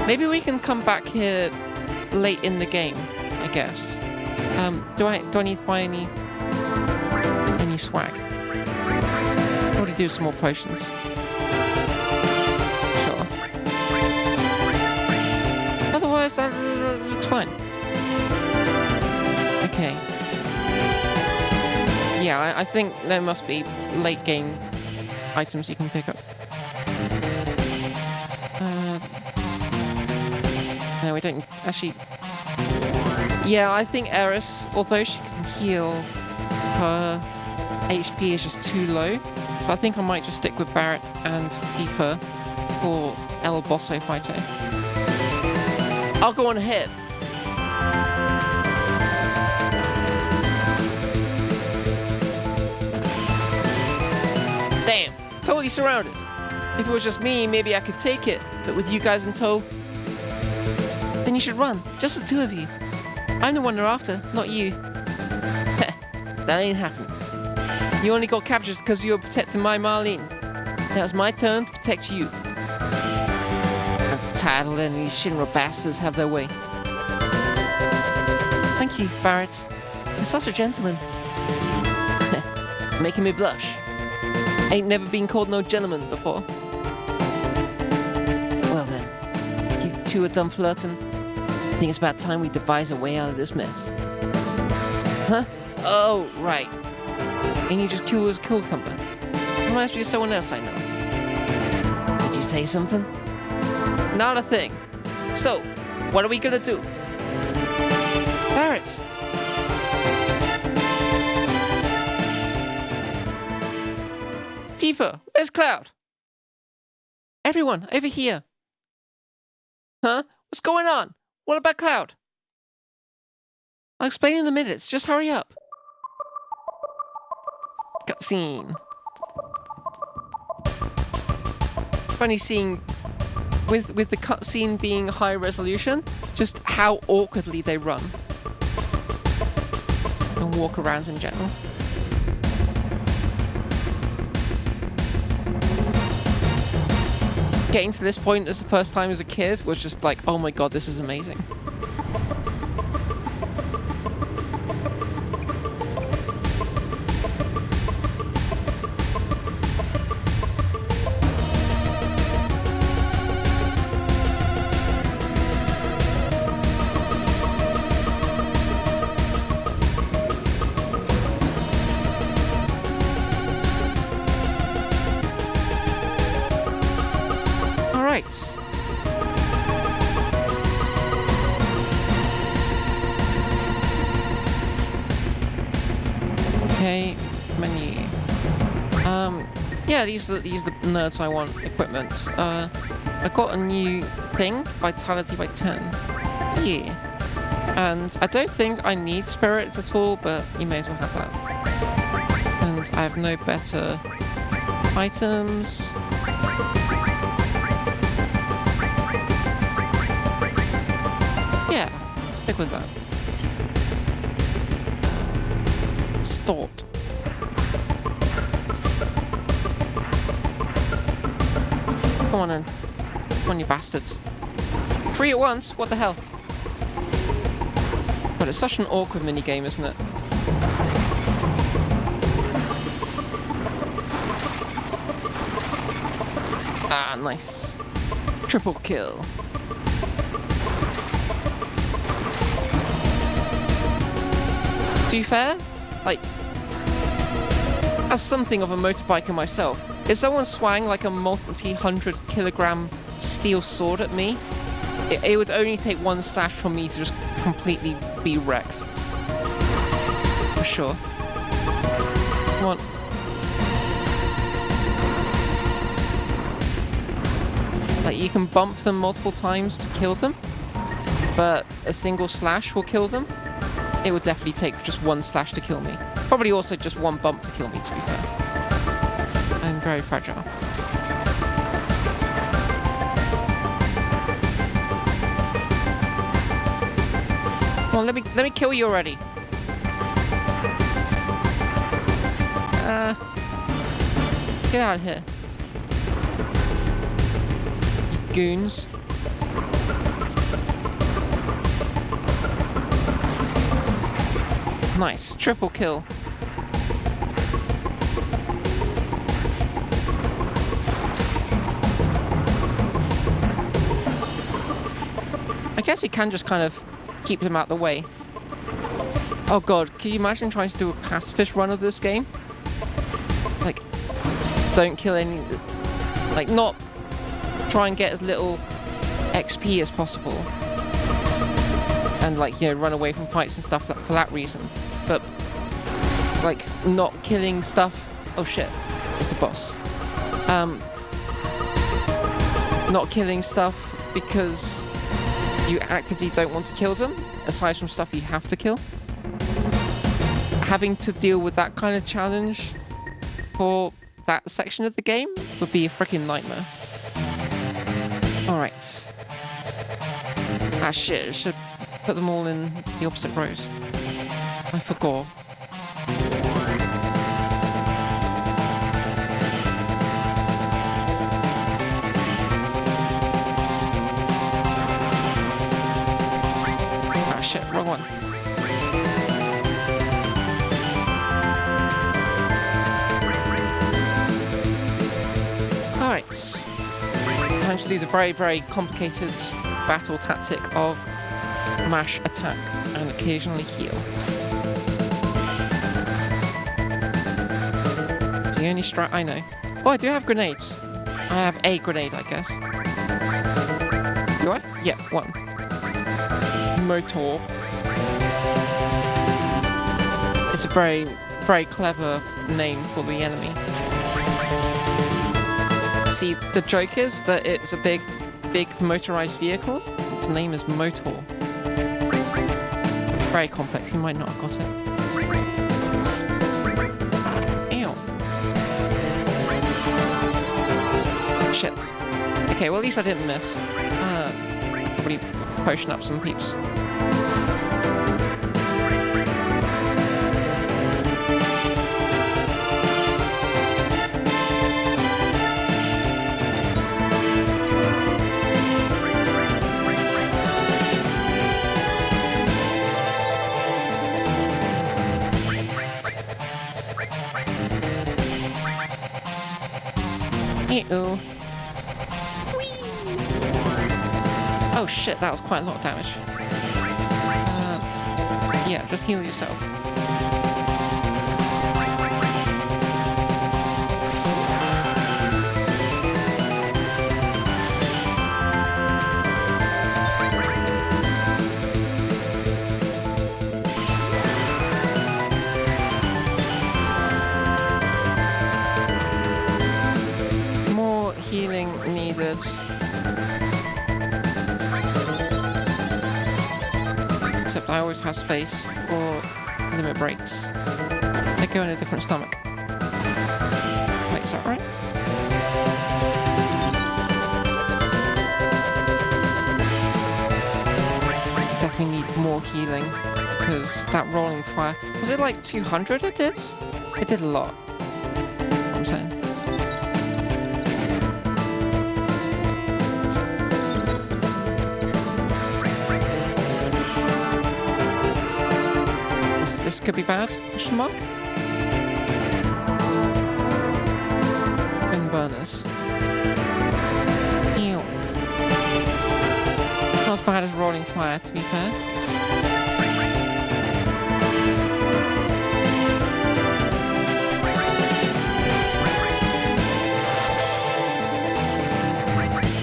Maybe we can come back here late in the game I guess. Do I need to buy any swag? Probably do some more potions. Sure. Otherwise, that looks fine. Okay. Yeah, I think there must be late game items you can pick up. No, we don't actually. Yeah, I think Eris, although she can heal, her HP is just too low. So I think I might just stick with Barret and Tifa for El Bosso Fighter. I'll go on ahead. Damn, totally surrounded. If it was just me, maybe I could take it. But with you guys in tow, then you should run. Just the two of you. I'm the one they're after, not you. That ain't happening. You only got captured because you were protecting my Marlene. Now it's my turn to protect you. I'm tired of letting these Shinra bastards have their way. Thank you, Barret. You're such a gentleman. Making me blush. Ain't never been called no gentleman before. Well then, you two are done flirting. I think it's about time we devise a way out of this mess. Huh? Oh, right. And you just kill cucumber. Reminds me of someone else I know. Did you say something? Not a thing. So, what are we gonna do? Barret! Tifa, where's Cloud? Everyone, over here. Huh? What's going on? What about Cloud? I'll explain in a minute. Just hurry up. Cutscene. Funny seeing, with the cutscene being high resolution, just how awkwardly they run and walk around in general. Getting to this point as the first time as a kid was just like, oh my god, this is amazing. Okay, menu. Yeah, these are the nerds I want. Equipment. I got a new thing, vitality by 10. Yeah. And I don't think I need spirits at all, but you may as well have that. And I have no better items. Yeah, stick with that. Stort. Come on in. Come on, you bastards. 3 at once? What the hell? But it's such an awkward minigame, isn't it? Ah, nice. Triple kill. To be fair, like, as something of a motorbiker myself, if someone swung like a multi-100-kilogram steel sword at me, it would only take one slash for me to just completely be wrecked. For sure. Come on. Like, you can bump them multiple times to kill them, but a single slash will kill them. It would definitely take just one slash to kill me. Probably also just one bump to kill me, to be fair. I'm very fragile. Come on, let me kill you already. Get out of here. You goons. Nice. Triple kill. I guess you can just kind of keep them out the way. Oh god, can you imagine trying to do a pacifist run of this game? Like, don't kill any... Like, not try and get as little XP as possible. And, like, you know, run away from fights and stuff for that reason. But, like, not killing stuff... Oh shit, it's the boss. Not killing stuff because you actively don't want to kill them, aside from stuff you have to kill. Having to deal with that kind of challenge for that section of the game would be a freaking nightmare. Alright. Ah shit, I should put them all in the opposite rows. I forgot. Ah shit, wrong one. Alright, time to do the very, very complicated battle tactic of mash, attack, and occasionally heal. It's the only strat I know. Oh, I do have grenades. I have a grenade, I guess. Do I? Yeah, one. Motor. It's a very, very clever name for the enemy. See, the joke is that it's a big motorized vehicle. Its name is Motor. Very complex, you might not have got it. Ew. Shit. Okay, well at least I didn't miss. Probably potion up some peeps. Uh-oh. Whee! Oh shit, that was quite a lot of damage. Yeah, just heal yourself. Healing needed. Except I always have space for limit breaks. They go in a different stomach. Wait, is that right? Definitely need more healing because that rolling fire... Was it like 200 it did? It did a lot. I'm saying. This could be bad, question mark? Wind burners. Ew. Not as bad as rolling fire, to be fair.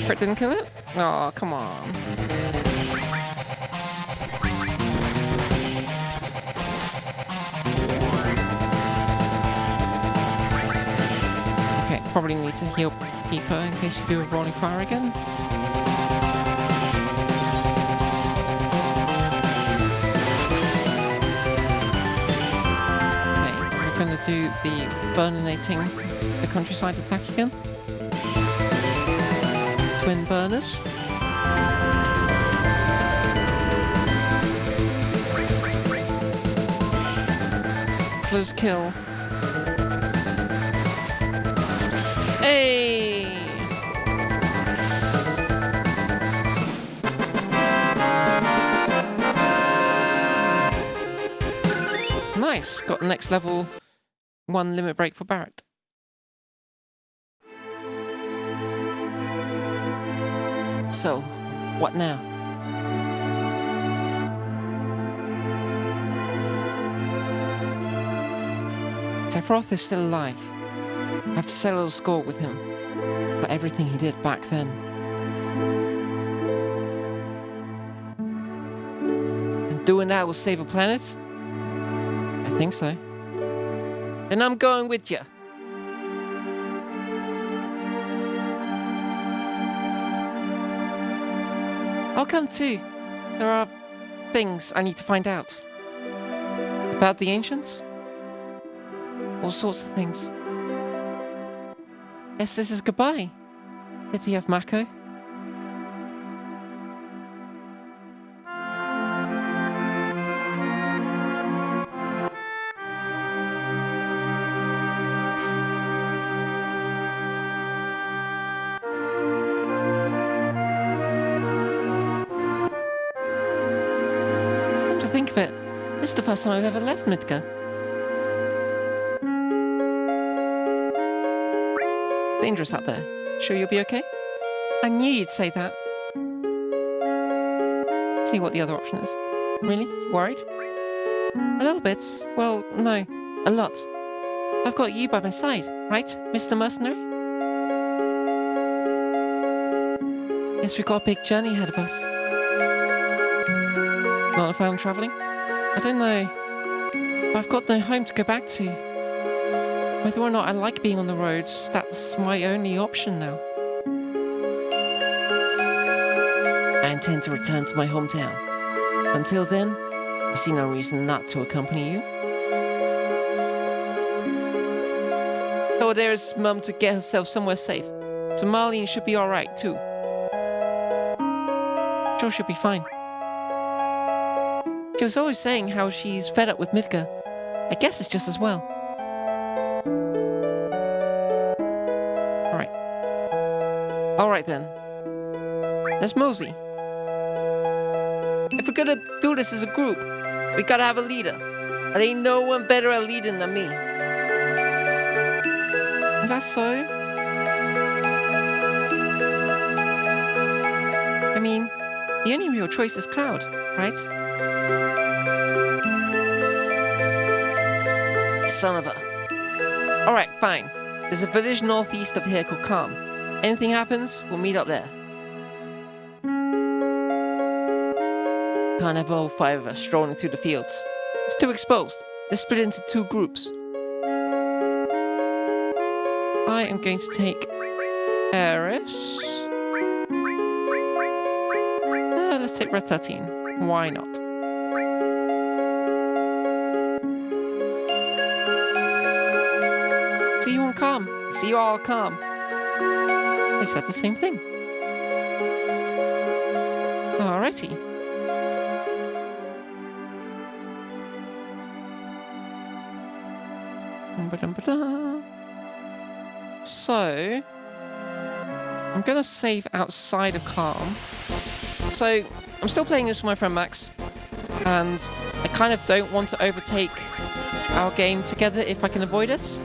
Crit didn't kill it? Oh, come on. Probably need to heal Tifa in case you do a rolling fire again. Okay, we're going to do the burninating the countryside attack again. Twin burners. Close kill. Hey! Nice. Got the next level 1 limit break for Barrett. So, what now? Sephiroth is still alive. I have to settle the score with him for everything he did back then. And doing that will save a planet? I think so. Then I'm going with you. I'll come too. There are things I need to find out. About the ancients? All sorts of things. Guess this is goodbye. City of Mako. Come to think of it, this is the first time I've ever left Midgar. Dangerous out there. Sure you'll be okay? I knew you'd say that. See what the other option is. Really? You worried? A little bit. Well, no. A lot. I've got you by my side, right, Mr. Mercenary? Guess we've got a big journey ahead of us. Not a fan of travelling? I don't know. But I've got no home to go back to. Whether or not I like being on the roads, that's my only option now. I intend to return to my hometown. Until then, I see no reason not to accompany you. Oh, there's Mum to get herself somewhere safe. So Marlene should be alright too. Sure, she'll be fine. She was always saying how she's fed up with Midgar. I guess it's just as well. Alright then. Let's mosey. If we're gonna do this as a group, we gotta have a leader. And ain't no one better at leading than me. Is that so? I mean, the only real choice is Cloud, right? Son of a... Alright, fine. There's a village northeast of here called Calm. Anything happens, we'll meet up there. Can't have all 5 of us strolling through the fields. It's too exposed. They're split into 2 groups. I am going to take Eris. Let's take Red 13. Why not? See you on Calm. See you all Calm. They said the same thing. Alrighty. So, I'm gonna save outside of Calm. So, I'm still playing this with my friend Max, and I kind of don't want to overtake our game together if I can avoid it.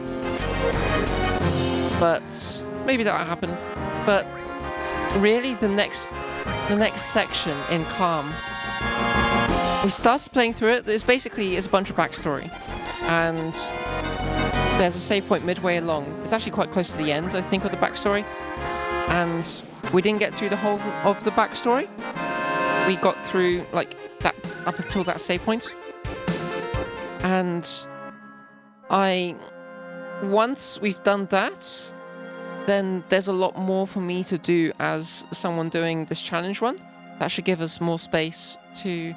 But maybe that'll happen. But really, the next section in Calm, we started playing through it. There's basically a bunch of backstory, and there's a save point midway along. It's actually quite close to the end, I think, of the backstory. And we didn't get through the whole of the backstory. We got through like that up until that save point. And once we've done that, then there's a lot more for me to do as someone doing this challenge run. That should give us more space to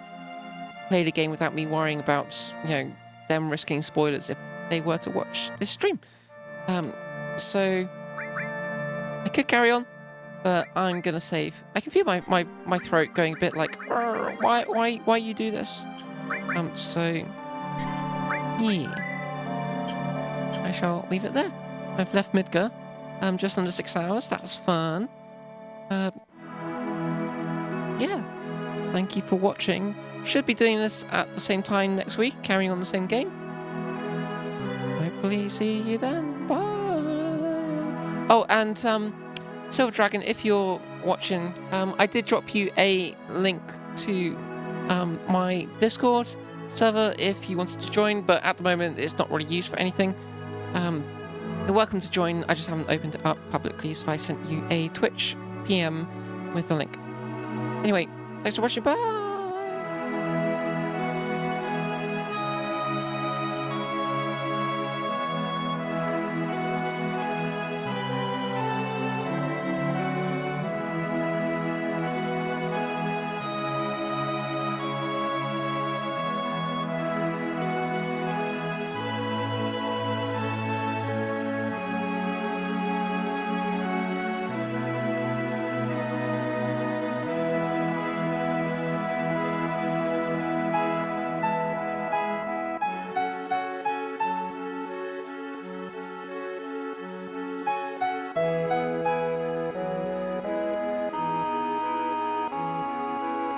play the game without me worrying about, them risking spoilers if they were to watch this stream. So I could carry on, but I'm gonna save. I can feel my throat going a bit like, why you do this? So yeah, I shall leave it there. I've left Midgar. Just under 6 hours. That's fun. Yeah. Thank you for watching. Should be doing this at the same time next week, carrying on the same game. hopefully see you then. Bye. Oh, and Silver Dragon, if you're watching, I did drop you a link to my Discord server if you wanted to join, but at the moment it's not really used for anything. You're welcome to join. I just haven't opened it up publicly, so I sent you a Twitch PM with the link. Anyway, thanks for watching. Bye.